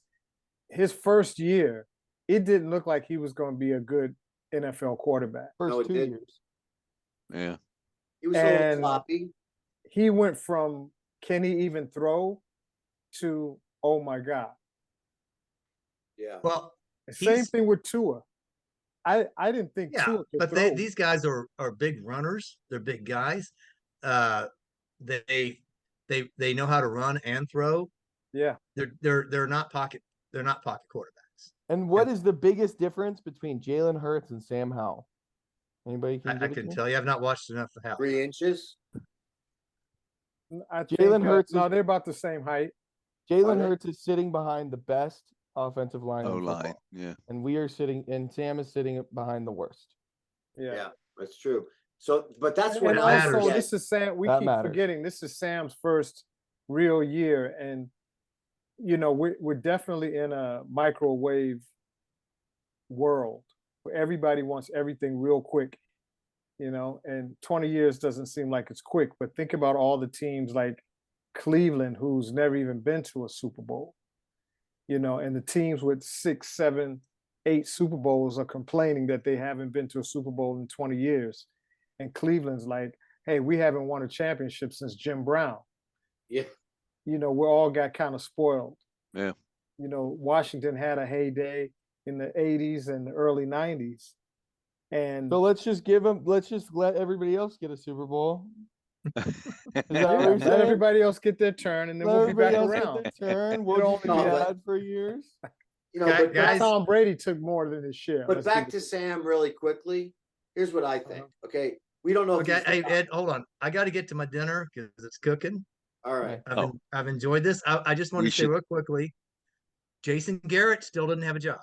S2: his first year, it didn't look like he was going to be a good NFL quarterback.
S1: First 2 years.
S4: Yeah.
S3: He was a little sloppy.
S2: He went from can he even throw to oh my God.
S3: Yeah.
S5: Well,
S2: same thing with Tua. I didn't think Tua could throw.
S5: These guys are big runners. They're big guys. They know how to run and throw.
S2: Yeah.
S5: They're not pocket quarterbacks.
S1: And what is the biggest difference between Jalen Hurts and Sam Howell? Anybody can
S5: I can tell you. I've not watched enough of Howell.
S3: 3 inches.
S1: Jalen Hurts.
S2: No, they're about the same height.
S1: Jalen Hurts is sitting behind the best offensive line.
S4: O-line, yeah.
S1: And Sam is sitting behind the worst.
S3: Yeah, that's true. So, but that's
S2: what
S5: matters.
S2: This is Sam. We keep forgetting this is Sam's first real year, and you know we're definitely in a microwave world where everybody wants everything real quick, you know. And 20 years doesn't seem like it's quick, but think about all the teams like Cleveland, who's never even been to a Super Bowl, you know, and the teams with 6, 7, 8 Super Bowls are complaining that they haven't been to a Super Bowl in 20 years. And Cleveland's like, hey, we haven't won a championship since Jim Brown.
S3: Yeah.
S2: You know, we all got kind of spoiled.
S4: Yeah.
S2: You know, Washington had a heyday in the 80s and the early 90s. And
S1: so let's just let everybody else get a Super Bowl.
S2: Let everybody else get their turn, and then we'll be back around.
S1: We'll be bad for years.
S3: You know, but
S5: guys,
S2: Tom Brady took more than his share.
S3: But back to Sam really quickly. Here's what I think. Okay, we don't know.
S5: Okay, hey Ed, hold on. I got to get to my dinner because it's cooking.
S3: All right.
S5: I've enjoyed this. I just want to say real quickly, Jason Garrett still doesn't have a job.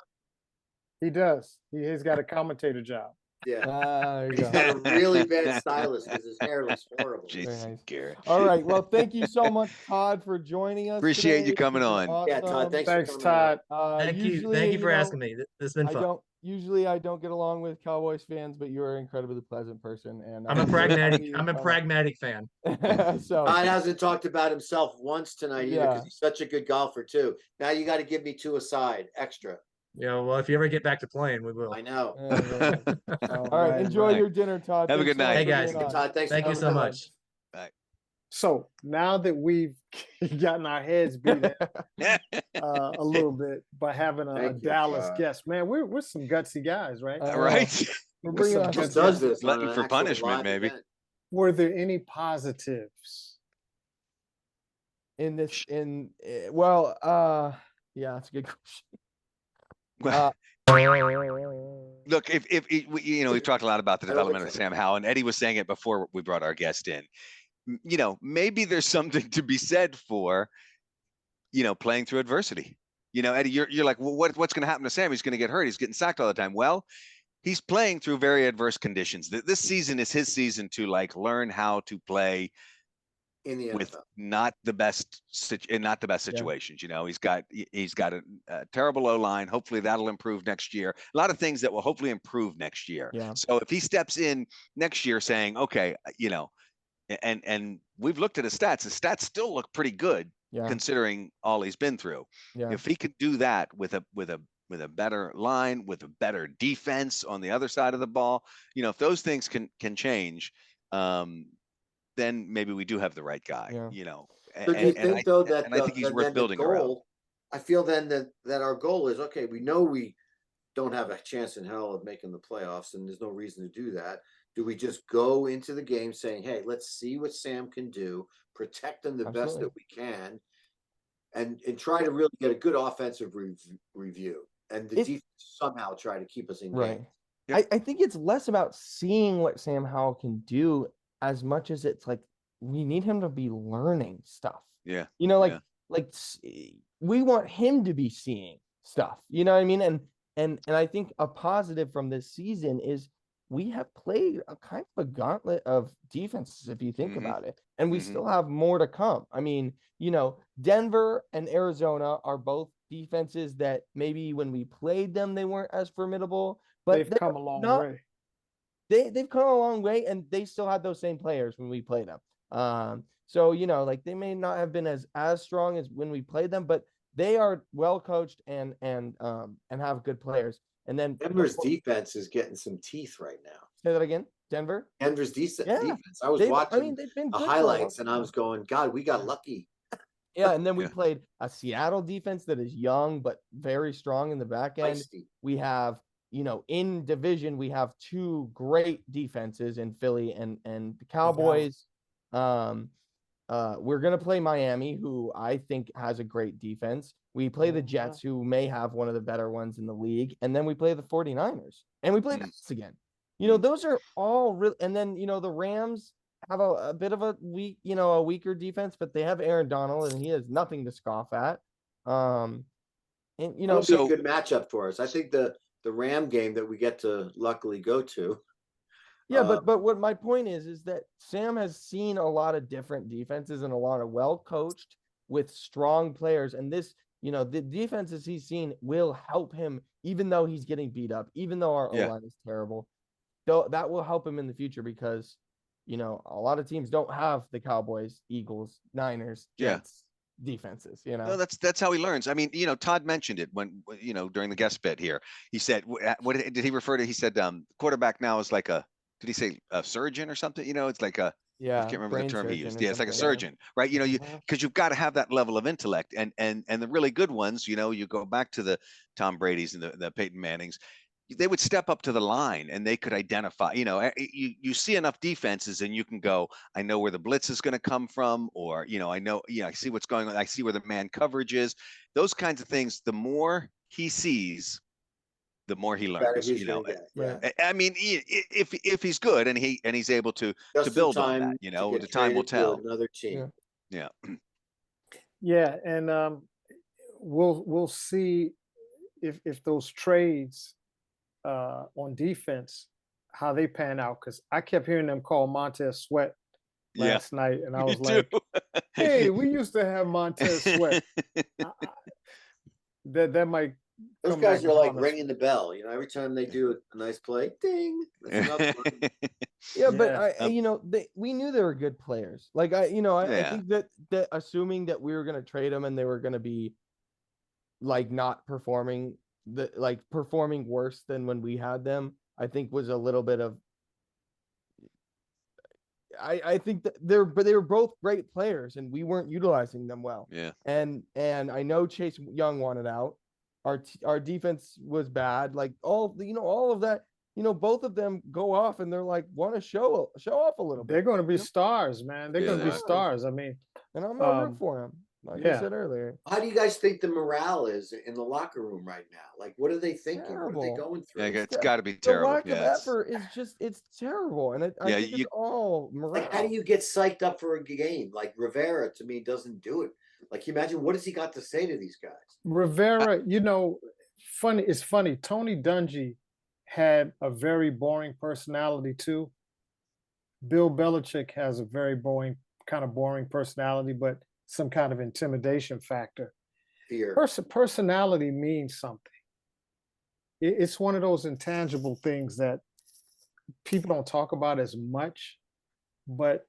S2: He does. He's got a commentator job.
S3: Yeah. He's got a really bad stylist because his hair looks horrible.
S4: Jason Garrett.
S1: All right. Well, thank you so much, Todd, for joining us.
S4: Appreciate you coming on.
S1: Awesome.
S3: Yeah, Todd.
S2: Thanks, Todd.
S5: Thank you for asking me. This has been fun.
S1: I don't get along with Cowboys fans, but you're an incredibly pleasant person, and
S5: I'm a pragmatic fan.
S1: So
S3: Todd hasn't talked about himself once tonight either because he's such a good golfer too. Now you got to give me 2 aside extra.
S5: Yeah, well, if you ever get back to playing, we will.
S3: I know.
S1: All right, enjoy your dinner, Todd.
S4: Have a good night.
S5: Hey guys,
S3: Todd,
S5: thank you so much.
S4: Bye.
S2: So now that we've gotten our heads beat a little bit by having a Dallas guest, man, we're some gutsy guys, right?
S4: Right.
S2: We're bringing on
S3: Just does this
S4: Letting for punishment, maybe.
S3: Event.
S2: Were there any positives
S1: in this? Yeah, that's a good question.
S4: Look, if you know, we've talked a lot about the development of Sam Howell, and Eddie was saying it before we brought our guest in. You know, maybe there's something to be said for, you know, playing through adversity. You know, Eddie, you're like, well, what's going to happen to Sam? He's going to get hurt. He's getting sacked all the time. Well, he's playing through very adverse conditions. This season is his season to like learn how to play
S3: in the
S4: with
S3: NFL.
S4: not the best situations. You know, he's got a terrible O-line. Hopefully that'll improve next year. A lot of things that will hopefully improve next year.
S1: Yeah.
S4: So if he steps in next year saying, okay, you know, and we've looked at his stats still look pretty good considering all he's been through.
S1: Yeah.
S4: If he could do that with a better line, with a better defense on the other side of the ball, you know, if those things can change, then maybe we do have the right guy,
S1: Yeah.
S4: you know.
S3: So do you think though that
S4: I think he's worth
S3: then
S4: building around.
S3: I feel then that our goal is, okay, we know we don't have a chance in hell of making the playoffs, and there's no reason to do that. Do we just go into the game saying, hey, let's see what Sam can do, protect him the best that we can, and try to really get a good offensive review, and the defense somehow try to keep us in game.
S1: Yep. I think it's less about seeing what Sam Howell can do as much as it's like we need him to be learning stuff.
S4: Yeah.
S1: You know, like we want him to be seeing stuff. You know what I mean? And I think a positive from this season is we have played a kind of a gauntlet of defenses, if you think about it, and we still have more to come. I mean, you know, Denver and Arizona are both defenses that maybe when we played them, they weren't as formidable, but
S2: they've come a long way.
S1: They've come a long way, and they still had those same players when we played them. So, you know, like they may not have been as strong as when we played them, but they are well coached and have good players. And then
S3: Denver's defense is getting some teeth right now.
S1: Say that again. Denver's
S3: decent defense. I was watching
S1: they've been
S3: the
S1: good
S3: highlights and I was going, God, we got lucky.
S1: Yeah, and then we played a Seattle defense that is young but very strong in the back end. We have, you know, in division, we have two great defenses in Philly and the Cowboys. We're gonna play Miami, who I think has a great defense. We play the Jets, who may have one of the better ones in the league, and then we play the 49ers, and we play the Jets again. You know, those are all real. And then, you know, the Rams have a bit of a weaker defense, but they have Aaron Donald, and he has nothing to scoff at. And you know,
S3: it'll be a good matchup for us. I think the Ram game that we get to luckily go to.
S1: Yeah, but what my point is that Sam has seen a lot of different defenses and a lot of well coached with strong players, and this, you know, the defenses he's seen will help him, even though he's getting beat up, even though our O-line is terrible. Though that will help him in the future because, you know, a lot of teams don't have the Cowboys, Eagles, Niners, Jets defenses. You know,
S4: no, that's how he learns. I mean, you know, Todd mentioned it when, you know, during the guest bit here. He said, what did he refer to? He said, quarterback now is like did he say a surgeon or something? You know, it's like I can't remember the term he used. Yeah, it's like a surgeon, right? You know, because you've got to have that level of intellect, and the really good ones, you know, you go back to the Tom Brady's and the Peyton Mannings, they would step up to the line and they could identify, you know, you see enough defenses and you can go, I know where the blitz is going to come from, or, you know, I see what's going on. I see where the man coverage is. Those kinds of things, the more he sees, the more he learns, you know. I mean, if he's good and he's able to build on that, you know, the time will tell.
S3: Another team.
S2: Yeah, and we'll see if those trades on defense, how they pan out, because I kept hearing them call Montez Sweat last night, and I was like, hey, we used to have Montez Sweat. That might.
S3: Those guys are like ringing the bell, you know. Every time they do a nice play, ding. That's enough fun.
S1: But you know, we knew they were good players. Like I think that assuming that we were going to trade them and they were going to be like not performing performing worse than when we had them, I think was a little bit of. I think that they were both great players and we weren't utilizing them well.
S4: Yeah.
S1: And I know Chase Young wanted out. Our defense was bad. Like all of that, you know, both of them go off and they're like want to show off a little bit.
S2: They're going to be stars, man. They're going to be stars. I mean,
S1: and I'm gonna root for them. Like I said earlier.
S3: How do you guys think the morale is in the locker room right now? Like, what are they thinking?
S1: Terrible.
S3: What are they going through?
S4: Yeah, it's got to be terrible.
S1: The lack of effort is it's terrible, and I think it's all morale.
S3: Like, how do you get psyched up for a game? Like Rivera, to me, doesn't do it. Like, imagine what has he got to say to these guys?
S2: Rivera, you know, it's funny. Tony Dungy had a very boring personality too. Bill Belichick has a very boring kind of boring personality, but some kind of intimidation factor.
S3: Fear.
S2: Personality means something. It's one of those intangible things that people don't talk about as much, but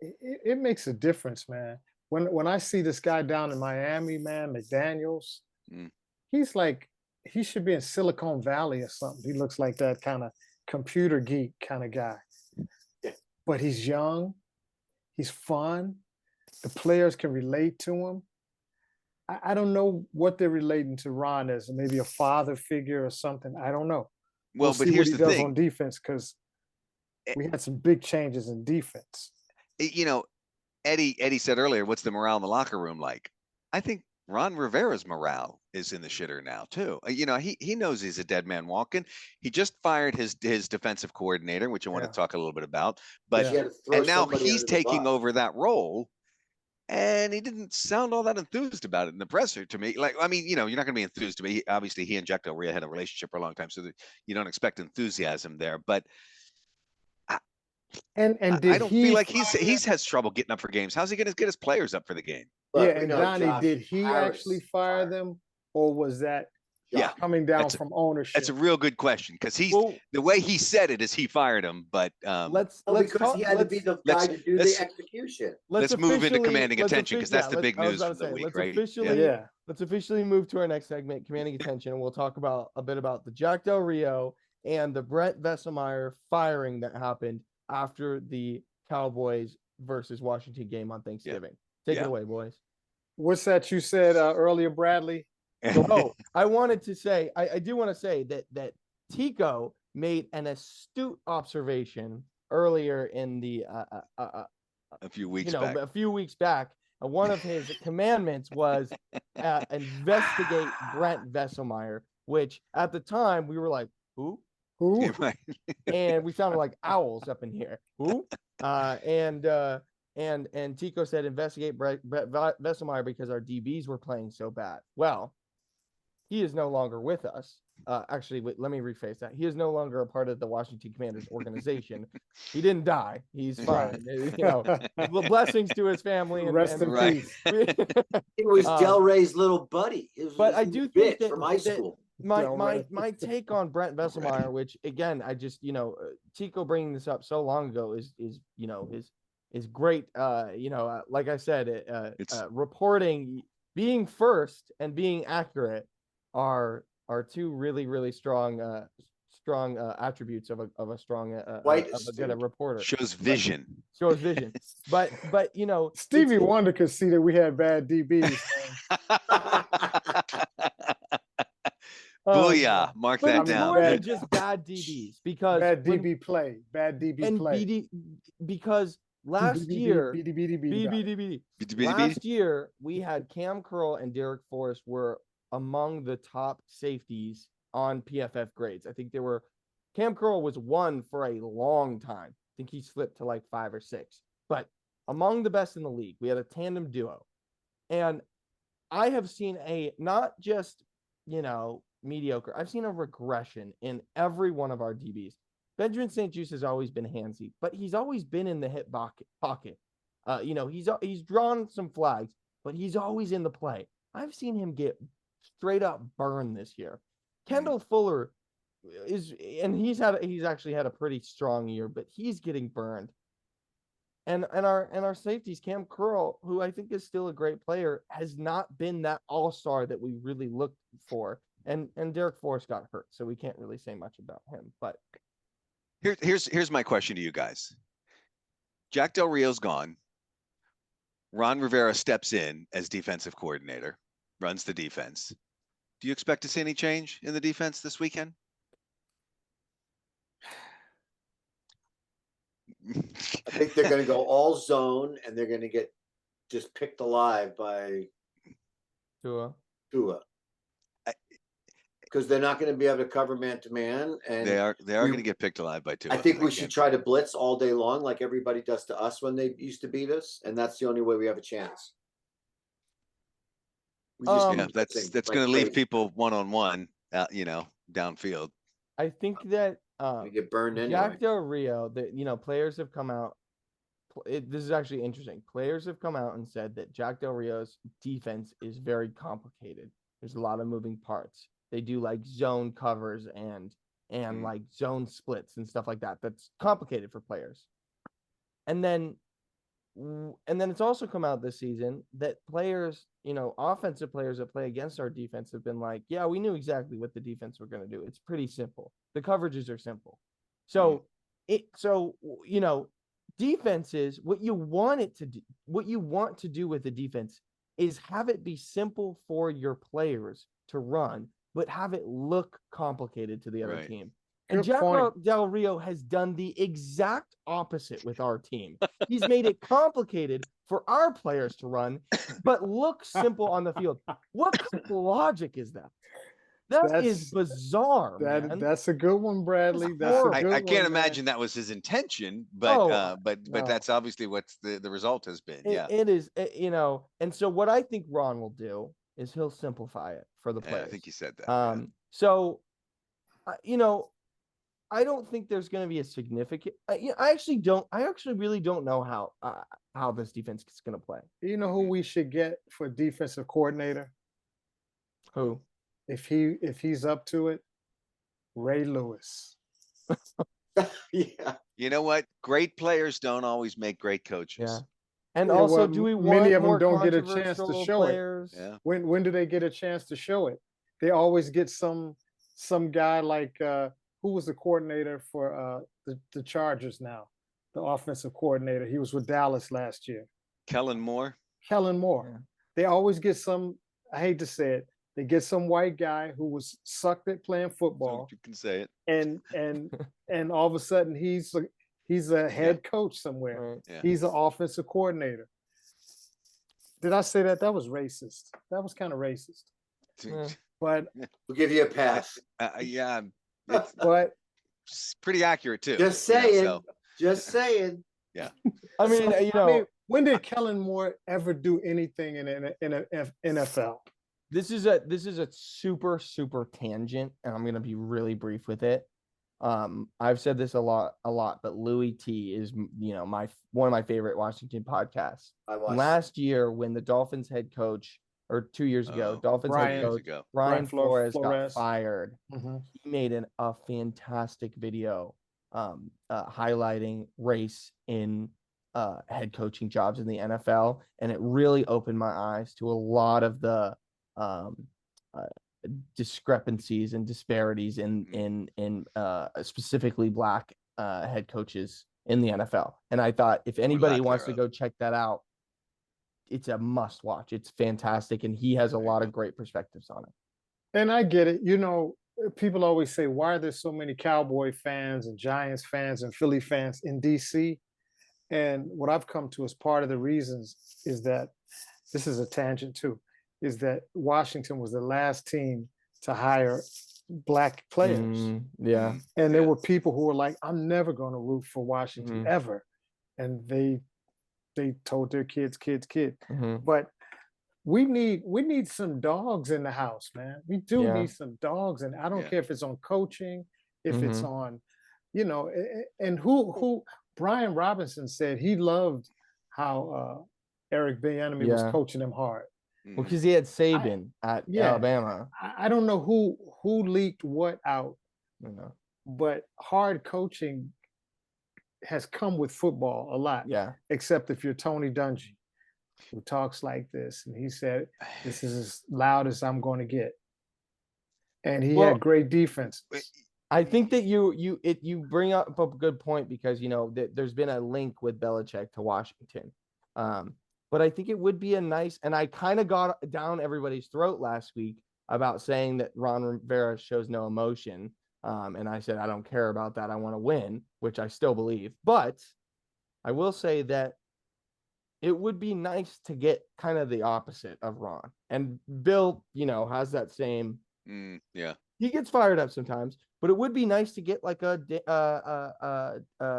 S2: it makes a difference, man. When I see this guy down in Miami, man, McDaniels, he's like, he should be in Silicon Valley or something. He looks like that kind of computer geek kind of guy.
S3: Yeah.
S2: But he's young, he's fun, the players can relate to him. I don't know what they're relating to Ron as, maybe a father figure or something. I don't know.
S4: Well,
S2: We'll
S4: but
S2: see
S4: here's
S2: what he
S4: the
S2: does
S4: thing.
S2: on defense, because we had some big changes in defense.
S4: You know, Eddie said earlier, what's the morale in the locker room like? I think Ron Rivera's morale is in the shitter now too. You know, he knows he's a dead man walking. He just fired his defensive coordinator, which I want to talk a little bit about. But
S3: He had to throw
S4: and now
S3: somebody
S4: he's
S3: under the
S4: taking
S3: bus.
S4: over that role. And he didn't sound all that enthused about it in the presser to me. Like, I mean, you know, you're not going to be enthused to me. Obviously, he and Jack Del Rio had a relationship for a long time, so that you don't expect enthusiasm there. But
S2: And
S4: I
S2: did
S4: don't
S2: he
S4: feel like he's has trouble getting up for games. How's he going to get his players up for the game?
S3: Look,
S2: yeah,
S3: we
S2: and
S3: know
S2: Donnie,
S3: Josh
S2: did he
S3: Harris
S2: actually fire them, or was that
S4: Yeah,
S2: coming down
S4: that's
S2: from ownership?
S4: That's a real good question, because
S1: Well,
S4: the way he said it is he fired him. But
S1: let's
S3: because
S1: talk.
S3: he had to be the guy to do the execution.
S4: let's move into
S1: officially-
S4: commanding
S1: let's
S4: attention, because that's the big
S1: I was
S4: news
S1: about
S4: from
S1: to
S4: the
S1: say,
S4: week,
S1: let's
S4: right?
S1: officially
S2: Yeah.
S1: let's officially move to our next segment, commanding attention, and we'll talk about a bit about the Jack Del Rio and the Brent Vesselmeyer firing that happened after the Cowboys versus Washington game on Thanksgiving. Take it away, boys.
S2: What's that you said earlier, Bradley?
S1: Oh, I wanted to say, I do want to say that Tico made an astute observation earlier in the
S4: a few weeks
S1: you know,
S4: back.
S1: a few weeks back. One of his commandments was investigate Brent Vesselmeyer, which at the time we were like, who?
S2: Who?
S4: Right.
S1: And we sounded like owls up in here. Who? And Tico said investigate Brent Vesselmeyer because our DBs were playing so bad. Well, he is no longer with us. Actually, wait, let me rephrase that. He is no longer a part of the Washington Commanders organization. He didn't die. He's fine. You know, blessings to his family. And
S2: Rest in
S4: right.
S2: peace.
S3: It was Del Rey's little buddy. It was
S1: But
S3: his
S1: I do think that,
S3: from high school.
S1: my take on Brent Vesselmeyer, which again, I just, you know, Tico bringing this up so long ago is you know, is great. You know, like I said, reporting, being first and being accurate are two really strong attributes of a strong
S3: Quite
S1: of a good reporter.
S4: Shows vision.
S1: Shows vision. But you know,
S2: Stevie Wonder could see that we had bad DBs.
S4: Booyah! Mark that
S1: it's
S4: down.
S1: more than just bad DBs, because
S2: bad DB play.
S1: because last year
S2: BD.
S1: last year we had Cam Curl and Derek Forrest were among the top safeties on PFF grades. I think Cam Curl was 1 for a long time. I think he slipped to like 5 or 6, but among the best in the league. We had a tandem duo, and I have seen not just, you know, mediocre. I've seen a regression in every one of our DBs. Benjamin St-Juste has always been handsy, but he's always been in the hip pocket. You know, he's drawn some flags, but he's always in the play. I've seen him get straight up burned this year. Kendall Fuller he's actually had a pretty strong year, but he's getting burned. And our safeties, Cam Curl, who I think is still a great player, has not been that all-star that we really looked for. And Derek Forrest got hurt, so we can't really say much about him. But
S4: here's my question to you guys. Jack Del Rio's gone. Ron Rivera steps in as defensive coordinator, runs the defense. Do you expect to see any change in the defense this weekend?
S3: I think they're going to go all zone, and they're going to get just picked alive by Tua. Because they're not going to be able to cover man to man, and
S4: they are going to get picked alive by Tua.
S3: I think we should try to blitz all day long, like everybody does to us when they used to beat us, and that's the only way we have a chance.
S4: That's going to leave people one-on-one, you know, downfield.
S1: I think that
S3: we get burned anyway.
S1: Jack Del Rio, you know, players have come out this is actually interesting. Players have come out and said that Jack Del Rio's defense is very complicated. There's a lot of moving parts. They do like zone covers and like zone splits and stuff like that. That's complicated for players. And then it's also come out this season that players, offensive players that play against our defense have been like, yeah, we knew exactly what the defense were going to do. It's pretty simple. The coverages are simple. So defenses, what you want to do with the defense is have it be simple for your players to run, but have it look complicated to the other team. And Jack Del Rio has done the exact opposite with our team. He's made it complicated for our players to run, but look simple on the field. What kind of logic is that? That is bizarre, man.
S2: That's a good one, Bradley.
S4: I can't imagine that was his intention, but that's obviously what the result has been.
S1: It is, and so what I think Ron will do is he'll simplify it for the players.
S4: I think he said that.
S1: So, I don't think there's going to be a significant. I actually really don't know how this defense is going to play.
S2: You know who we should get for defensive coordinator?
S1: Who?
S2: If he's up to it, Ray Lewis.
S3: Yeah.
S4: You know what? Great players don't always make great coaches.
S1: Yeah. And also, do we want
S2: many of them
S1: more
S2: don't get a chance to show
S1: players?
S2: it? Yeah. When do they get a chance to show it? They always get some guy like who was the coordinator for the Chargers now, the offensive coordinator. He was with Dallas last year.
S4: Kellen Moore.
S2: Yeah. They always get some. I hate to say it. They get some white guy who was sucked at playing football.
S4: You can say it.
S2: And all of a sudden he's a head coach somewhere.
S1: Right.
S4: Yeah.
S2: He's an offensive coordinator. Did I say that? That was racist. That was kind of racist.
S1: Yeah.
S2: But
S3: We'll give you a pass.
S4: Yeah.
S2: But
S4: It's pretty accurate too.
S3: Just saying. Just saying.
S4: Yeah.
S1: I mean,
S2: when did Kellen Moore ever do anything in an NFL?
S1: This is a super, super tangent, and I'm going to be really brief with it. I've said this a lot, but Louis T is, one of my favorite Washington podcasts. Last year, when the Dolphins head coach, or 2 years ago, Dolphins head coach Brian Flores got fired.
S2: Mm-hmm.
S1: He made a fantastic video highlighting race in head coaching jobs in the NFL, and it really opened my eyes to a lot of the discrepancies and disparities in specifically Black head coaches in the NFL. And I thought if anybody wants to go check that out, it's a must watch. It's fantastic, and he has a lot of great perspectives on it.
S2: And I get it. People always say, why are there so many Cowboy fans and Giants fans and Philly fans in DC? And what I've come to as part of the reasons is that, this is a tangent too, is that Washington was the last team to hire Black players.
S1: Yeah.
S2: And there were people who were like, I'm never going to root for Washington ever. And they told their kids. But we need some dogs in the house, man. We do need some dogs. And I don't care if it's on coaching, if it's on, and who Brian Robinson said he loved how Eric Bieniemy was coaching him hard.
S1: Well, because he had Saban at Alabama.
S2: I don't know who leaked what out, but hard coaching has come with football a lot.
S1: Yeah.
S2: Except if you're Tony Dungy, who talks like this, and he said, "This is as loud as I'm going to get," and he had great defense.
S1: I think that you bring up a good point, because there's been a link with Belichick to Washington. But I think it would be a nice, and I kind of got down everybody's throat last week about saying that Ron Rivera shows no emotion. And I said, I don't care about that. I want to win, which I still believe. But I will say that it would be nice to get kind of the opposite of Ron. And Bill, has that same. He gets fired up sometimes, but it would be nice to get like a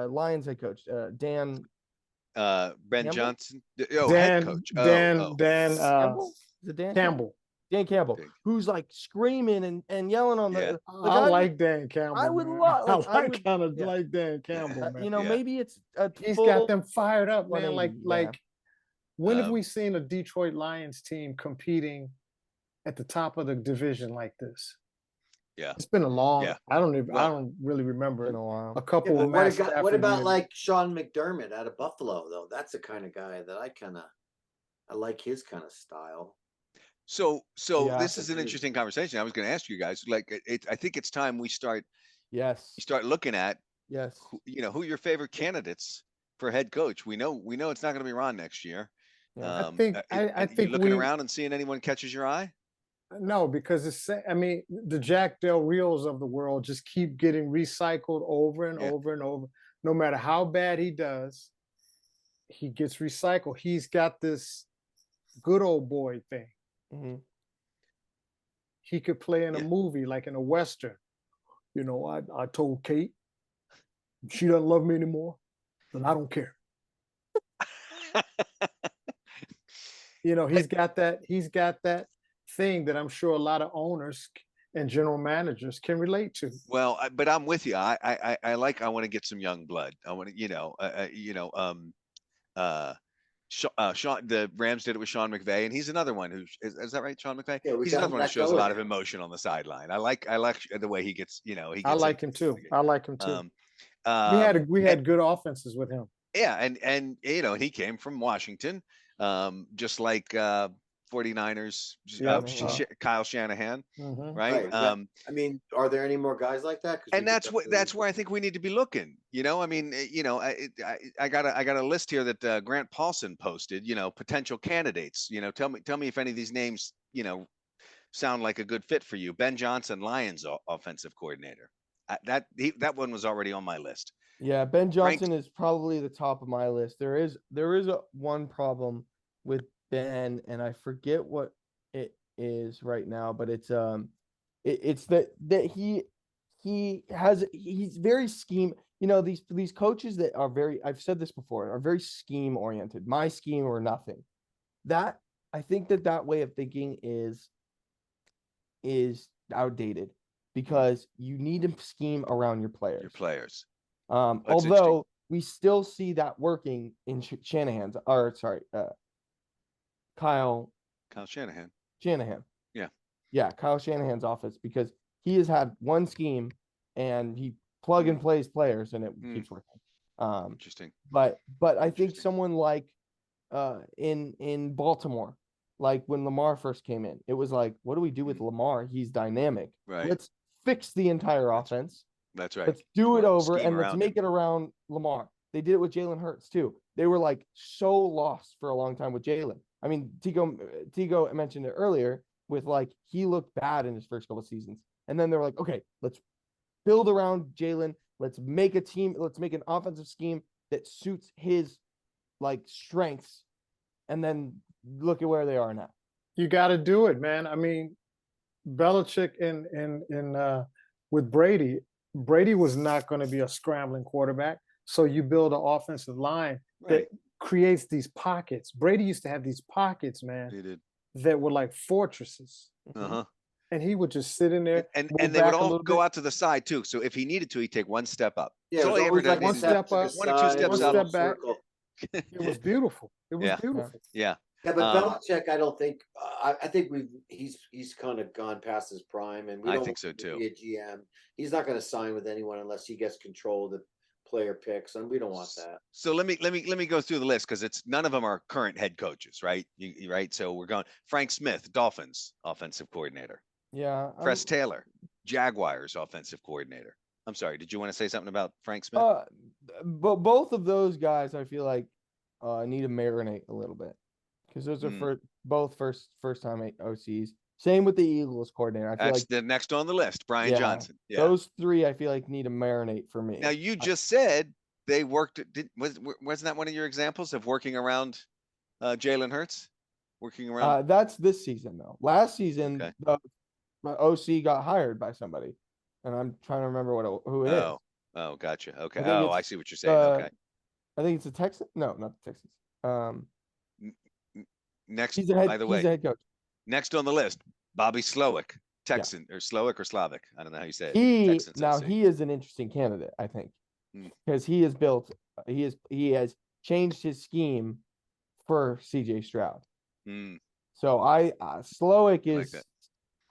S1: Lions head coach, Dan.
S4: Ben
S1: Campbell?
S4: Johnson.
S2: Dan
S4: head coach.
S2: Dan
S1: Campbell? Is it Dan
S2: Campbell.
S1: Dan Campbell,
S4: Big.
S1: who's like screaming and yelling on
S4: Yeah.
S1: the.
S2: I like Dan Campbell.
S1: I would
S2: man.
S1: love. Like,
S2: I
S1: I would.
S2: kind of
S1: Yeah.
S2: like Dan Campbell, man.
S1: You know,
S4: Yeah.
S1: maybe it's a
S2: He's
S1: full
S2: got them fired up, man.
S1: 180,
S2: Like when have
S4: Um,
S2: we seen a Detroit Lions team competing at the top of the division like this?
S4: Yeah.
S2: It's been a long.
S4: Yeah.
S2: I
S4: Well,
S2: don't really remember
S1: in
S2: it.
S1: a while.
S2: A
S3: Yeah,
S2: couple.
S3: but
S2: Matt
S3: what
S2: Stafford
S3: about
S2: years.
S3: like Sean McDermott out of Buffalo though? That's the kind of guy that I like his kind of style.
S4: So
S1: Yeah.
S4: this is an interesting conversation. I was going to ask you guys, like, I think it's time we start
S1: Yes.
S4: looking at,
S1: Yes.
S4: who your favorite candidates for head coach. We know it's not going to be Ron next year.
S1: Yeah.
S2: I think
S4: you looking around and seeing anyone catches your eye?
S2: No, because I mean, the Jack Del Rios of the world just keep getting recycled over and
S4: Yeah.
S2: over and over. No matter how bad he does, he gets recycled. He's got this good old boy thing.
S1: Mhm.
S2: He could play in a
S4: Yeah.
S2: movie, like in a Western. You know, I told Kate she doesn't love me anymore, but I don't care. You know, he's got that thing that I'm sure a lot of owners and general managers can relate to.
S4: Well, but I'm with you. I want to get some young blood. I want to, Sean, the Rams did it with Sean McVay, and he's another one who is that right, Sean McVay?
S3: Yeah, we
S4: He's
S3: got
S4: another
S3: him
S4: one who
S3: let
S4: shows
S3: go
S4: a lot of
S3: again.
S4: emotion on the sideline. I like the way he gets, he gets.
S2: I like him too. I like him too.
S4: Um,
S2: we had good offenses with him.
S4: Yeah, and he came from Washington, just like 49ers,
S2: Yeah.
S4: Kyle Shanahan,
S2: Mhm.
S4: right?
S3: Right. I mean, are there any more guys like that? 'Cause we
S4: And
S3: could
S4: that's where I think we need to be looking. I mean, I got a list here that Grant Paulson posted. Potential candidates. Tell me if any of these names sound like a good fit for you. Ben Johnson, Lions offensive coordinator. That one was already on my list.
S1: Yeah, Ben Johnson is probably the top of my list. There is one problem with Ben, and I forget what it is right now, but it's that he's very scheme. These coaches that are very, I've said this before, are very scheme oriented. My scheme or nothing. That I think that way of thinking is outdated because you need to scheme around your players. Although we still see that working in Shanahan's, Kyle
S4: Shanahan.
S1: Yeah, Kyle Shanahan's offense, because he has had one scheme and he plug and plays players and it keeps working.
S4: Interesting.
S1: But I think someone like in Baltimore, like when Lamar first came in, it was like, what do we do with Lamar? He's dynamic.
S4: Right.
S1: Let's fix the entire offense.
S4: That's right.
S1: Let's do it over
S4: Scheme
S1: and let's make it around Lamar. They did it with Jalen Hurts too. They were like so lost for a long time with Jalen. I mean, Tigo mentioned it earlier with like he looked bad in his first couple of seasons. And then they were like, okay, let's build around Jalen. Let's make a team. Let's make an offensive scheme that suits his like strengths. And then look at where they are now.
S2: You got to do it, man. I mean, Belichick in with Brady was not going to be a scrambling quarterback. So you build an offensive line that creates these pockets. Brady used to have these pockets, man,
S4: He did.
S2: that were like fortresses.
S4: Uh-huh.
S2: And he would just sit in there.
S4: And they would all go out to the side too. So if he needed to, he'd take one step up.
S3: Yeah,
S4: so all he ever did,
S2: like one step up,
S4: 1 or 2 steps
S2: one
S4: up.
S2: step back. It was beautiful. It was beautiful.
S4: Yeah.
S3: Yeah, but Belichick, I don't think. I think he's kind of gone past his prime, and
S4: I think so too.
S3: Be a GM. He's not going to sign with anyone unless he gets control of the player picks, and we don't want that.
S4: So let me go through the list because it's none of them are current head coaches, right? Right. So we're going Frank Smith, Dolphins offensive coordinator.
S1: Yeah.
S4: Press Taylor, Jaguars offensive coordinator. I'm sorry. Did you want to say something about Frank Smith?
S1: But both of those guys, I feel like need to marinate a little bit because those are both first time OCs. Same with the Eagles coordinator. I feel
S4: That's
S1: like
S4: the next on the list, Brian Johnson. Yeah.
S1: Those three, I feel like need to marinate for me.
S4: Now you just said they worked. Wasn't that one of your examples of working around Jalen Hurts? Working around.
S1: That's this season though. Last season, the OC got hired by somebody, and I'm trying to remember who it is.
S4: Oh, gotcha. Okay. I see what you're saying. Okay.
S1: I think it's a Texan. No, not the Texans.
S4: Next,
S1: he's a head,
S4: by the way,
S1: he's a head coach.
S4: Next on the list, Bobby Slowick, Texan or Slowick or Slavic. I don't know how you say it.
S1: He
S4: Texans
S1: now
S4: OC.
S1: he is an interesting candidate, I think, because he has changed his scheme for CJ Stroud. So Slowick
S4: like
S1: is
S4: that.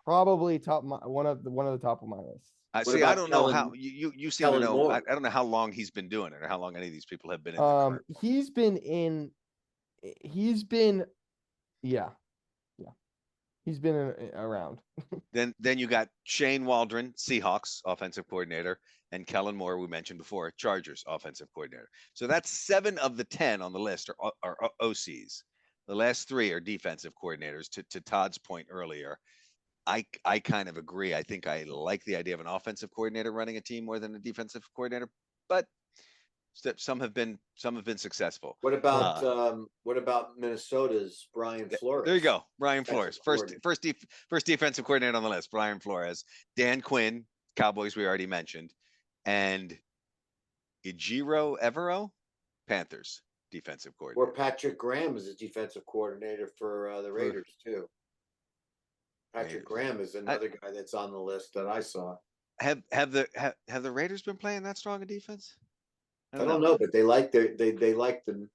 S1: probably one of the top of my list.
S4: I don't know how you seem to know. I don't know how long he's been doing it or how long any of these people have been in.
S1: He's been around.
S4: Then you got Shane Waldron, Seahawks offensive coordinator, and Kellen Moore, we mentioned before, Chargers offensive coordinator. So that's 7 of the 10 on the list are OCs. The last 3 are defensive coordinators. To Todd's point earlier, I kind of agree. I think I like the idea of an offensive coordinator running a team more than a defensive coordinator, but some have been successful.
S3: What about Minnesota's Brian Flores?
S4: There you go, Brian Flores, first defensive coordinator on the list. Brian Flores, Dan Quinn, Cowboys we already mentioned, and Ejiro Evero, Panthers defensive coordinator.
S3: Or Patrick Graham is a defensive coordinator for the Raiders too. Patrick Graham is another guy that's on the list that I saw.
S4: Have the Raiders been playing that strong a defense?
S3: I don't know, but they like the.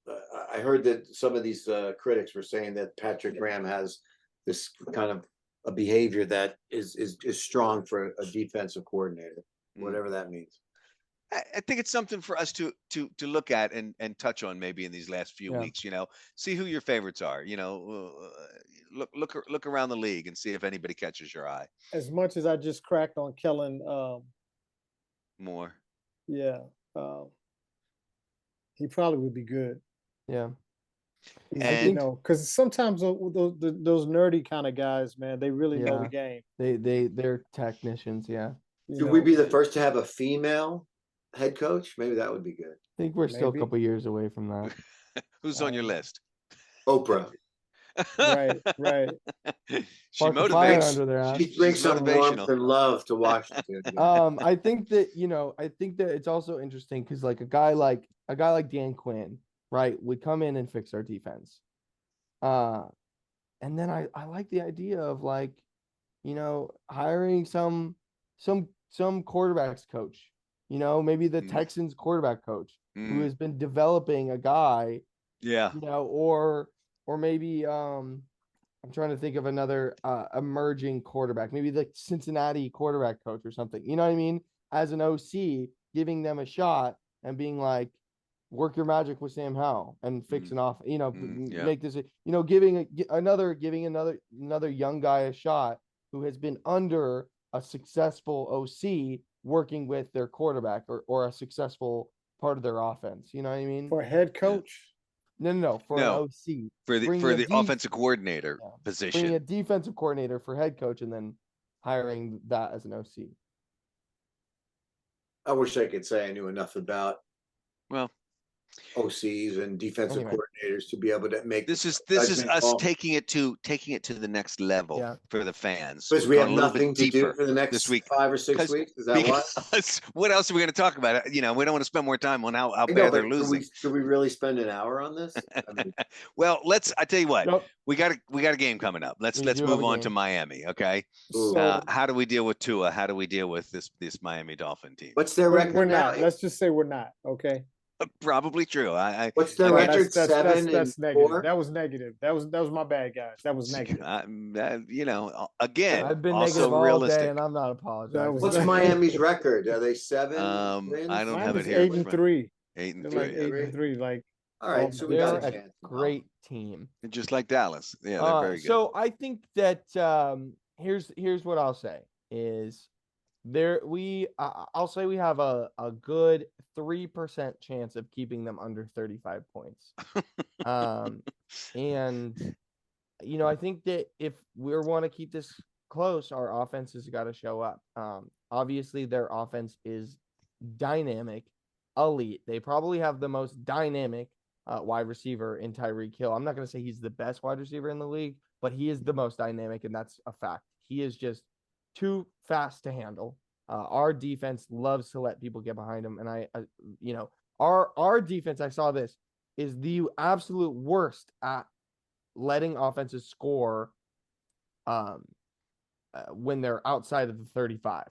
S3: I heard that some of these critics were saying that Patrick Graham has this kind of a behavior that is strong for a defensive coordinator, whatever that means.
S4: I think it's something for us to look at and touch on maybe in these last few weeks. See who your favorites are. Look around the league and see if anybody catches your eye.
S2: As much as I just cracked on Kellen
S4: Moore,
S2: he probably would be good.
S1: Yeah,
S2: and because sometimes those nerdy kind of guys, man, they really know the game.
S1: They're technicians. Yeah.
S3: Should we be the first to have a female head coach? Maybe that would be good.
S1: I think we're still a couple years away from that.
S4: Who's on your list?
S3: Oprah.
S2: Right.
S4: She motivates.
S1: Under their ass.
S3: She brings some warmth and love to Washington.
S1: I think that it's also interesting because like a guy like Dan Quinn, right, would come in and fix our defense. And then I like the idea of like, hiring some quarterbacks coach, maybe the Texans quarterback coach who has been developing a guy, or maybe I'm trying to think of another emerging quarterback, maybe the Cincinnati quarterback coach or something. You know what I mean? As an OC, giving them a shot and being like, work your magic with Sam Howell and fix an off. Make this. Giving another young guy a shot who has been under a successful OC working with their quarterback or a successful part of their offense. You know what I mean?
S2: For a head coach.
S1: No, for an OC.
S4: For the offensive coordinator position.
S1: Bringing a defensive coordinator for head coach and then hiring that as an OC.
S3: I wish I could say I knew enough about OCs and defensive coordinators to be able to make
S4: this is us taking it to the next level for the fans.
S3: Because we have nothing to do for the next 5 or 6 weeks. Is that why?
S4: What else are we going to talk about? We don't want to spend more time on how bad they're losing.
S3: Should we really spend an hour on this?
S4: Well, I tell you what, we got a game coming up. Let's move on to Miami. Okay. How do we deal with Tua? How do we deal with this Miami Dolphin team?
S3: What's their record?
S2: We're not. Let's just say we're not. Okay.
S4: Probably true.
S3: What's their record?
S2: That's
S3: 7
S2: negative.
S3: and 4?
S2: That was negative. That was my bad, guys. That was negative.
S4: Again,
S1: I've been
S4: also
S1: negative all
S4: realistic.
S1: day, and I'm not apologizing.
S3: What's Miami's record? Are they 7?
S4: I don't have it here.
S2: 8-3.
S4: 8-3.
S2: Like 8-3. Like,
S3: all right, so we got
S1: a great team,
S4: just like Dallas. Yeah, they're very good.
S1: So I think that here's what I'll say is I'll say we have a good 3% chance of keeping them under 35 points. And I think that if we want to keep this close, our offense has got to show up. Obviously their offense is dynamic, elite. They probably have the most dynamic wide receiver in Tyreek Hill. I'm not going to say he's the best wide receiver in the league, but he is the most dynamic, and that's a fact. He is just too fast to handle. Our defense loves to let people get behind him, and our defense, I saw this, is the absolute worst at letting offenses score when they're outside of the 35.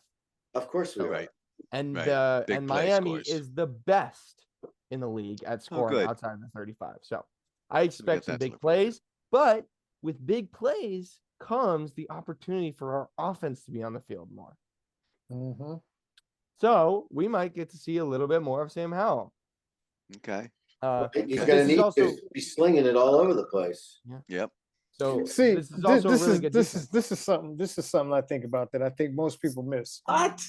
S3: Of course we
S4: Right.
S3: are.
S1: And
S4: Right. Big play
S1: Miami
S4: scores.
S1: is the best in the league at scoring
S4: good.
S1: outside of the 35. So I
S4: get
S1: expect some
S4: that to
S1: big
S4: look forward to.
S1: plays, but with big plays comes the opportunity for our offense to be on the field more.
S2: Mm-hmm.
S1: So we might get to see a little bit more of Sam Howell.
S4: Okay.
S3: He's
S1: but
S3: gonna
S1: this is
S3: need
S1: also
S3: to be slinging it all over the place.
S4: Yep.
S1: so
S2: See,
S1: this is also a really good defense.
S2: this is something I think about that I think most people miss.
S3: What?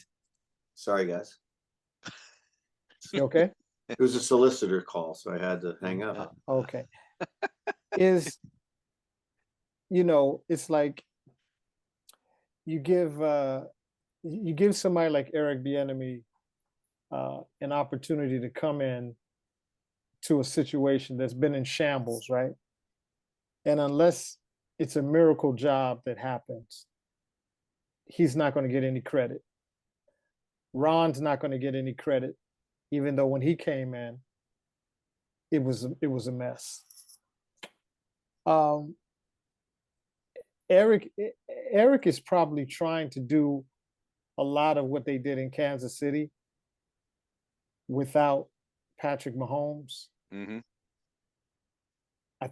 S3: Sorry, guys.
S2: You okay?
S3: It was a solicitor call, so I had to hang up.
S2: Okay. Is, you know, it's like you give somebody like Eric Bieniemy an opportunity to come in to a situation that's been in shambles, right? And unless it's a miracle job that happens, he's not going to get any credit. Ron's not going to get any credit, even though when he came in, it was a mess. Eric is probably trying to do a lot of what they did in Kansas City without Patrick Mahomes.
S4: Mm-hmm.
S2: I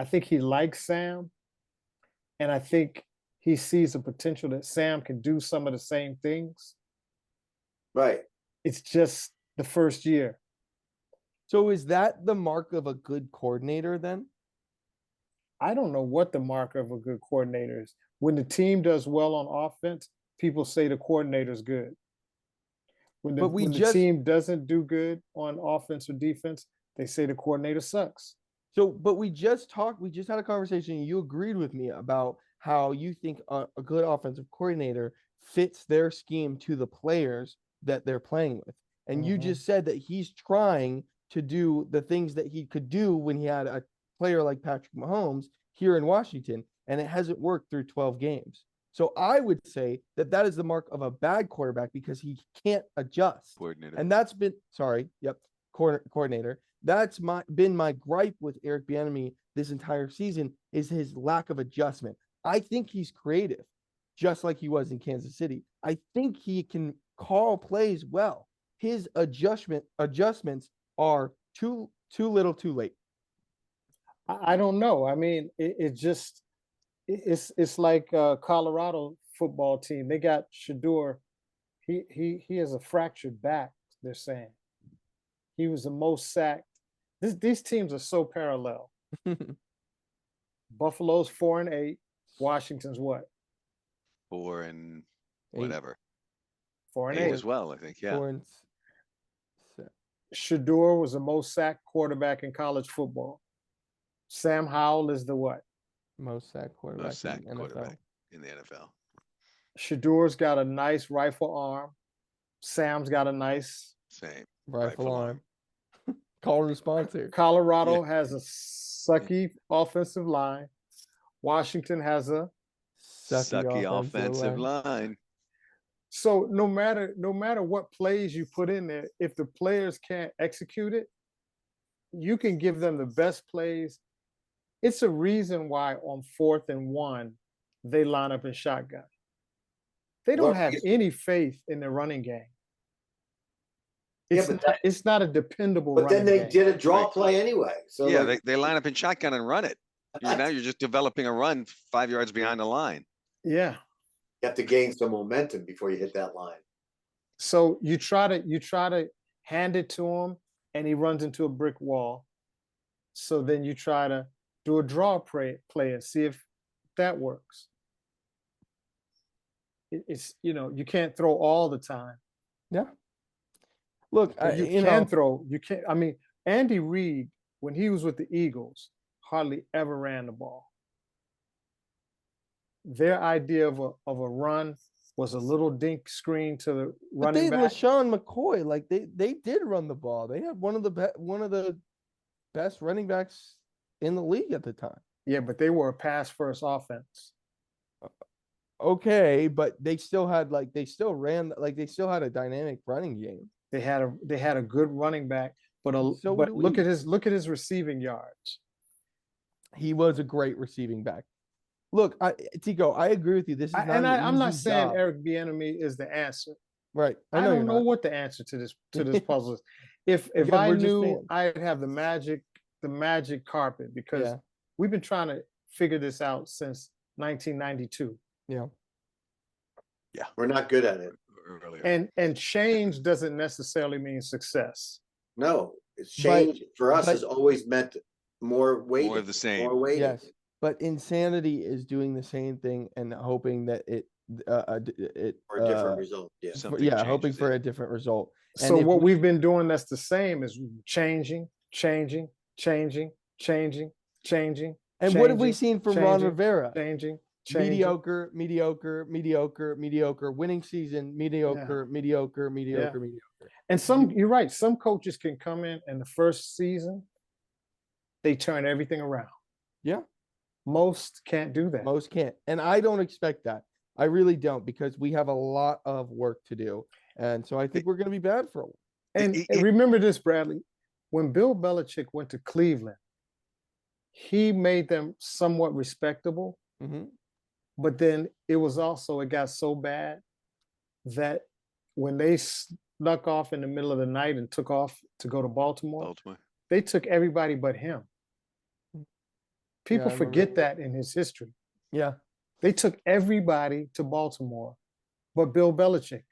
S2: think he likes Sam, and I think he sees the potential that Sam can do some of the same things.
S3: Right.
S2: It's just the first year.
S1: So is that the mark of a good coordinator then?
S2: I don't know what the mark of a good coordinator is. When the team does well on offense, people say the coordinator's good. When the team doesn't do good on offense or defense, they say the coordinator sucks.
S1: So, but we just had a conversation, and you agreed with me about how you think a good offensive coordinator fits their scheme to the players that they're playing with. And you just said that he's trying to do the things that he could do when he had a player like Patrick Mahomes here in Washington, and it hasn't worked through 12 games. So I would say that that is the mark of a bad quarterback because he can't adjust.
S4: Coordinator.
S1: And that's been, coordinator. That's been my gripe with Eric Bieniemy this entire season is his lack of adjustment. I think he's creative, just like he was in Kansas City. I think he can call plays well. His adjustments are too little, too late.
S2: I don't know. I mean, it's like Colorado football team. They got Shador. He has a fractured back. They're saying he was the most sacked. These teams are so parallel. Buffalo's 4-8. Washington's what?
S4: 4 and whatever.
S2: 4-8
S4: as well, I think. Yeah.
S1: 4 and 6.
S2: Shador was the most sacked quarterback in college football. Sam Howell is the what?
S1: Most sacked quarterback,
S4: Most sacked
S1: in the
S4: quarterback
S1: NFL.
S4: in the NFL.
S2: Shador's got a nice rifle arm. Sam's got a nice
S4: Same.
S1: Rifle arm. Call and response here.
S2: Colorado has a sucky offensive line. Washington has a
S4: sucky offensive line.
S2: So no matter what plays you put in there, if the players can't execute it, you can give them the best plays. It's a reason why on 4th and 1, they line up in shotgun. They don't have any faith in the running game. It's not a dependable
S3: But then they
S2: game.
S3: did a draw play anyway. So
S4: yeah, they line up in shotgun and run it. Now you're just developing a run 5 yards behind the line.
S2: Yeah.
S3: You have to gain some momentum before you hit that line.
S2: So you try to hand it to him and he runs into a brick wall. So then you try to do a draw play and see if that works. It's, you can't throw all the time.
S1: Yeah. Look,
S2: you can't. I mean, Andy Reid, when he was with the Eagles, hardly ever ran the ball. Their idea of a run was a little dink screen to the running back.
S1: LaShawn McCoy, like they did run the ball. They had one of the best running backs in the league at the time.
S2: Yeah, but they were a pass first offense.
S1: Okay, but they still had they still had a dynamic running game.
S2: They had a good running back, but look at his receiving yards.
S1: He was a great receiving back. Look, Tico, I agree with you. This is not an
S2: I'm not
S1: easy
S2: saying
S1: job.
S2: Eric Bieniemy is the answer.
S1: Right.
S2: I
S1: know
S2: don't
S1: you're
S2: know
S1: not.
S2: what the answer to this puzzle is. If
S1: Again,
S2: I
S1: we're just
S2: knew,
S1: fans.
S2: I'd have the magic carpet, because
S1: Yeah.
S2: we've been trying to figure this out since 1992.
S1: Yeah.
S3: We're not good at it.
S4: Earlier.
S2: And change doesn't necessarily mean success.
S3: No, it's change for us
S1: but-
S3: has always meant more weighting.
S4: More of the same.
S3: More weighting.
S1: Yes. But insanity is doing the same thing and hoping that it
S3: For a different result. Yeah.
S4: Something
S1: hoping
S4: changes
S1: for
S4: it.
S1: a different result.
S2: So
S1: if
S2: what we've been doing that's the same is changing.
S1: And what have we seen from Ron
S2: changing,
S1: Rivera?
S2: Changing.
S1: Mediocre, winning season, mediocre.
S2: And you're right, some coaches can come in the first season, they turn everything around.
S1: Yeah.
S2: Most can't do that.
S1: Most can't. And I don't expect that. I really don't, because we have a lot of work to do. And so I think we're going to be bad for a while.
S2: And remember this, Bradley, when Bill Belichick went to Cleveland, he made them somewhat respectable.
S1: Mm-hmm.
S2: But then it got so bad that when they snuck off in the middle of the night and took off to go to Baltimore, they took everybody but him. People forget that in his history.
S1: Yeah.
S2: They took everybody to Baltimore but Bill Belichick.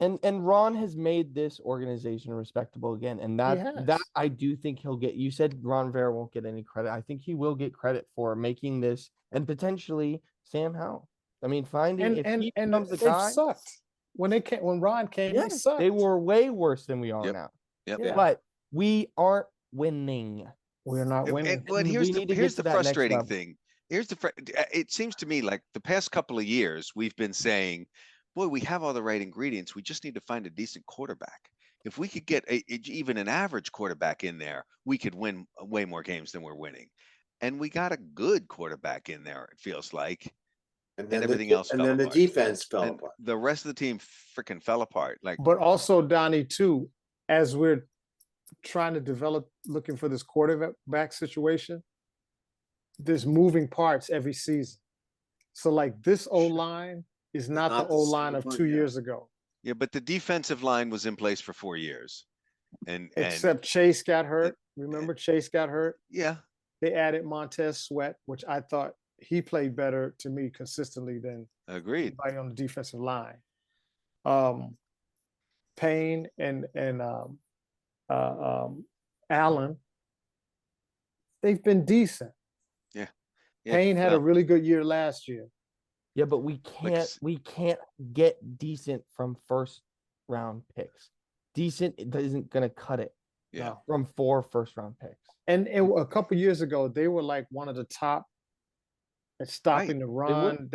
S1: And Ron has made this organization respectable again. And that I do think he'll get. You said Ron Rivera won't get any credit. I think he will get credit for making this, and potentially Sam Howell. I mean, finding if he becomes the guy.
S2: Sucked. When Ron came, they sucked.
S1: They were way worse than we are now.
S4: Yep.
S2: Yeah.
S1: But we aren't winning.
S2: We're not winning.
S4: But here's the frustrating thing. It seems to me like the past couple of years we've been saying, boy, we have all the right ingredients. We just need to find a decent quarterback. If we could get even an average quarterback in there, we could win way more games than we're winning. And we got a good quarterback in there, it feels like.
S3: And then
S4: everything else fell apart.
S3: the defense fell apart.
S4: The rest of the team freaking fell apart.
S2: But also, Donnie, too, as we're trying to looking for this quarterback situation, there's moving parts every season. So like this O-line is not the O-line of 2 years ago.
S4: Yeah, but the defensive line was in place for 4 years.
S2: Except Chase got hurt. Remember, Chase got hurt?
S4: Yeah.
S2: They added Montez Sweat, which I thought he played better to me consistently than anybody on the defensive line. Payne and Allen, they've been decent.
S4: Yeah.
S2: Payne had a really good year last year.
S1: Yeah, but we can't get decent from first round picks. Decent isn't gonna cut it.
S4: Yeah.
S1: From 4 first round picks.
S2: And a couple years ago, they were like one of the top at stopping the run.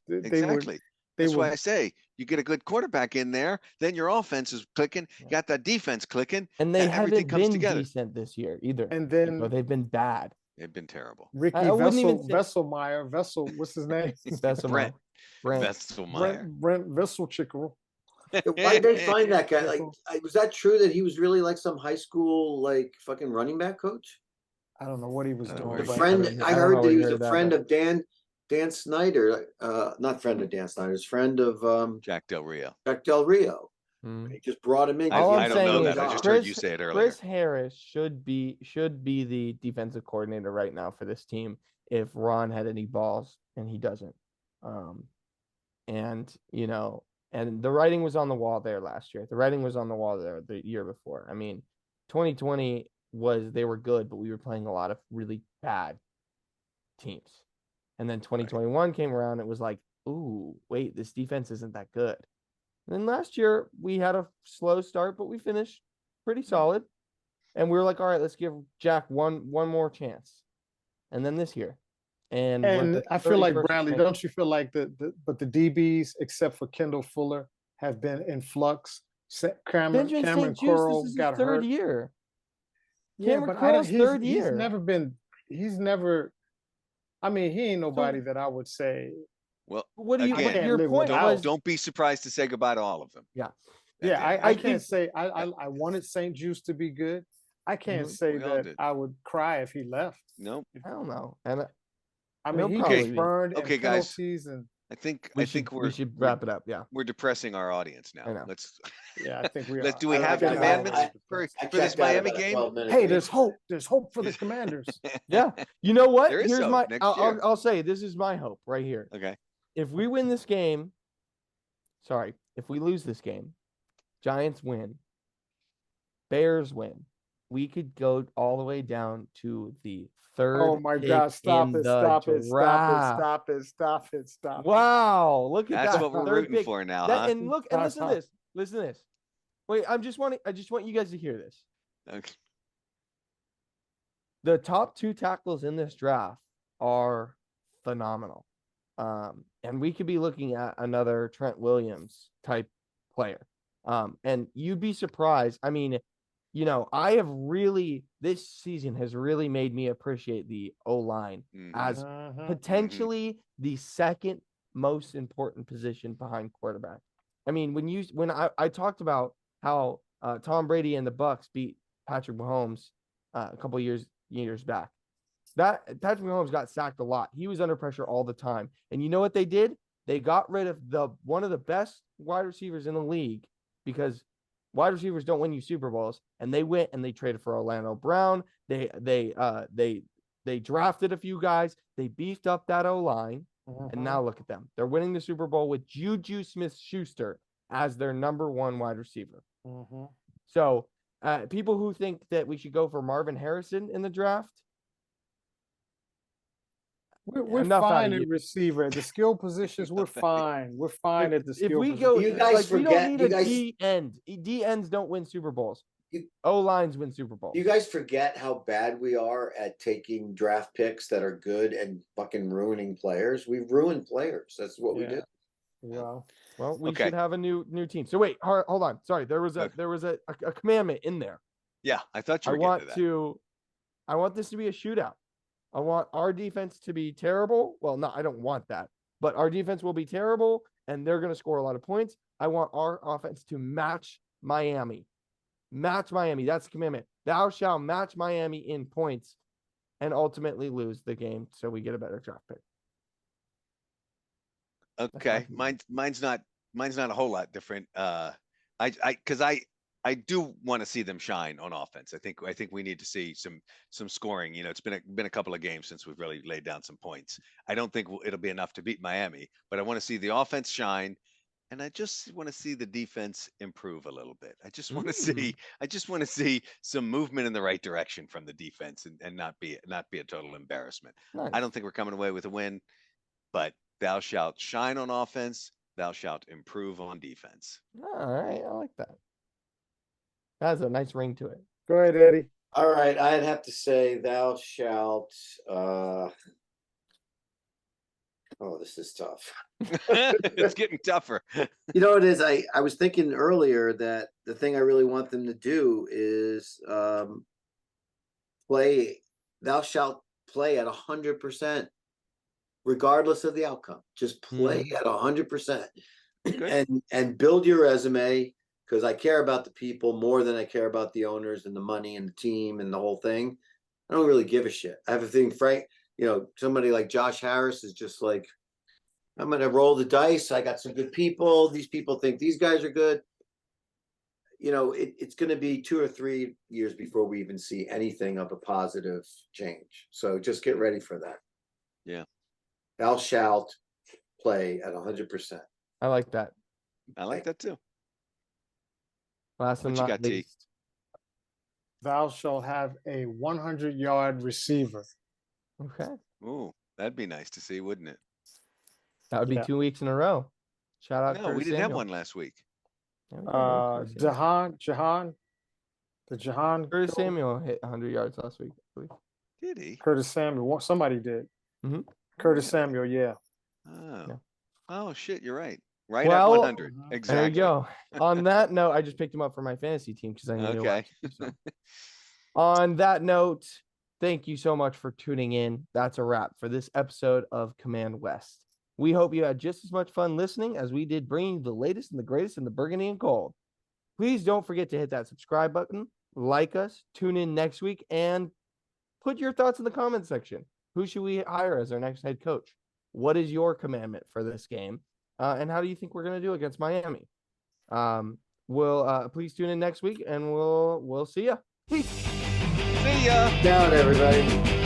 S4: Exactly. That's why I say you get a good quarterback in there, then your offense is clicking. You got that defense clicking,
S1: and they
S4: haven't
S1: been
S4: together.
S1: Decent this year either.
S2: And then
S1: they've been bad.
S4: They've been terrible.
S2: Ricky Vesselmeyer, what's his name?
S1: Brent
S4: Vesselmeyer.
S2: Brent Vesselchicker.
S3: Why did they find that guy? Like, was that true that he was really like some high school like fucking running back coach?
S2: I don't know what he was doing.
S3: I heard that he was a friend of Dan Snyder, not friend of Dan Snyder's friend of
S4: Jack Del Rio.
S3: Jack Del Rio. He just brought him in.
S4: I don't know that. I just heard you say it earlier.
S1: Chris Harris should be the defensive coordinator right now for this team if Ron had any balls, and he doesn't. And the writing was on the wall there last year. The writing was on the wall there the year before. I mean, 2020 they were good, but we were playing a lot of really bad teams. And then 2021 came around. It was like, ooh, wait, this defense isn't that good. And then last year we had a slow start, but we finished pretty solid. And we were like, all right, let's give Jack one more chance. And then this year. And
S2: I feel like, Bradley, don't you feel like the DBs, except for Kendall Fuller, have been in flux? Cameron Curl got hurt.
S1: Third year.
S2: Yeah, but third year. He's never. I mean, he ain't nobody that I would say.
S4: Well,
S1: what do you?
S4: Again,
S1: your point was,
S4: don't be surprised to say goodbye to all of them.
S1: Yeah.
S2: Yeah, I can't say I wanted St. Juice to be good. I can't say that I would cry if he left.
S4: Nope.
S1: I don't know. And
S2: I mean, he
S1: probably
S2: gets
S1: be.
S2: burned
S4: Okay,
S2: and
S4: guys.
S2: penalties and
S4: I think
S1: We should wrap it up. Yeah.
S4: we're depressing our audience now.
S1: I know.
S4: Let's
S2: yeah, I think we
S4: let's
S2: are.
S4: do we
S2: I
S4: have
S2: think
S4: commandments
S2: I-
S4: for
S3: I
S4: this
S3: checked out
S4: Miami
S3: about a
S4: game?
S3: 12-minute
S2: Hey,
S3: break.
S2: there's hope. There's hope for the Commanders.
S1: Yeah. You know what?
S4: There is
S1: Here's
S4: hope
S1: my
S4: next
S1: I'll,
S4: year.
S1: I'll say this is my hope right here.
S4: Okay.
S1: If we win this game, if we lose this game, Giants win, Bears win, we could go all the way down to the third.
S2: Oh my
S1: pick
S2: God! Stop
S1: in
S2: it!
S1: the
S2: Stop it! Stop it!
S1: draft.
S2: Stop it! Stop it! Stop it!
S1: Wow, look at
S4: That's
S1: that.
S4: what we're
S1: Third
S4: rooting
S1: pick.
S4: for now,
S1: That,
S4: huh?
S1: and look and listen to this. Listen to this. Wait, I just want you guys to hear this.
S4: Okay.
S1: The top 2 tackles in this draft are phenomenal. And we could be looking at another Trent Williams type player. And you'd be surprised. I mean, I have this season has really made me appreciate the O-line as potentially the second most important position behind quarterback. I mean, when I talked about how Tom Brady and the Bucs beat Patrick Mahomes a couple years back, that Patrick Mahomes got sacked a lot. He was under pressure all the time. And you know what they did? They got rid of one of the best wide receivers in the league, because wide receivers don't win you Super Bowls. And they went and they traded for Orlando Brown. They drafted a few guys. They beefed up that O-line. And now look at them. They're winning the Super Bowl with Juju Smith-Schuster as their number 1 wide receiver. So people who think that we should go for Marvin Harrison in the draft,
S2: We're
S1: enough out
S2: fine
S1: of you.
S2: at receiver. The skill positions, we're fine. We're fine at the skill
S1: If we
S2: position.
S1: go,
S3: You guys
S1: we don't need
S3: you
S1: a
S3: guys-
S1: D end. D ends don't win Super Bowls.
S3: You-
S1: O-lines win Super Bowls.
S3: You guys forget how bad we are at taking draft picks that are good and fucking ruining players. We ruin players. That's what we do.
S2: Well,
S1: we
S4: Okay.
S1: should have a new team. So wait, hold on. Sorry, there was
S4: Okay.
S1: a commandment in there.
S4: Yeah, I thought you were getting to that.
S1: I want this to be a shootout. I want our defense to be terrible. Well, no, I don't want that. But our defense will be terrible, and they're going to score a lot of points. I want our offense to match Miami. Match Miami. That's the commandment. Thou shalt match Miami in points and ultimately lose the game so we get a better draft pick.
S4: Okay. Mine's not a whole lot different. I do want to see them shine on offense. I think we need to see some scoring. It's been a couple of games since we've really laid down some points. I don't think it'll be enough to beat Miami, but I want to see the offense shine, and I just want to see the defense improve a little bit. I just want to see some movement in the right direction from the defense, and not be a total embarrassment.
S1: Nice.
S4: I don't think we're coming away with a win, but thou shalt shine on offense, thou shalt improve on defense.
S1: All right, I like that. That has a nice ring to it.
S2: go ahead, Eddie.
S3: All right, I'd have to say thou shalt this is tough.
S4: It's getting tougher.
S3: You know, it is. I was thinking earlier that the thing I really want them to do is play. Thou shalt play at 100%, regardless of the outcome. Just play at 100%, and build your resume. Because I care about the people more than I care about the owners and the money and the team and the whole thing. I don't really give a shit. I have a thing, Frank. Somebody like Josh Harris is just like, I'm going to roll the dice. I got some good people. These people think these guys are good. It's going to be 2 or 3 years before we even see anything of a positive change. So just get ready for that.
S4: Yeah.
S3: Thou shalt play at 100%.
S1: I like that.
S4: I like that too.
S1: Last and
S4: What you
S1: not
S4: got, T?
S1: least.
S2: Thou shalt have a 100-yard receiver.
S1: Okay.
S4: Ooh, that'd be nice to see, wouldn't it?
S1: That would be 2 weeks in a row. Shout out.
S4: No, we didn't have one last week.
S2: Jahan.
S1: Curtis Samuel hit 100 yards last week, I believe.
S4: Did he?
S2: Curtis Samuel. Somebody did. Curtis Samuel, yeah.
S4: Oh.
S1: Yeah.
S4: Oh shit, you're right. Right
S1: Well,
S4: at 100. Exactly.
S1: There you go. On that note, I just picked him up for my fantasy team because I knew they
S4: Okay.
S1: were. So. On that note, thank you so much for tuning in. That's a wrap for this episode of Command West. We hope you had just as much fun listening as we did bringing you the latest and the greatest in the burgundy and gold. Please don't forget to hit that subscribe button, like us, tune in next week, and put your thoughts in the comment section. Who should we hire as our next head coach? What is your commandment for this game? And how do you think we're going to do against Miami? We'll please tune in next week, and we'll see ya. Peace.
S4: See ya.
S3: Down, everybody.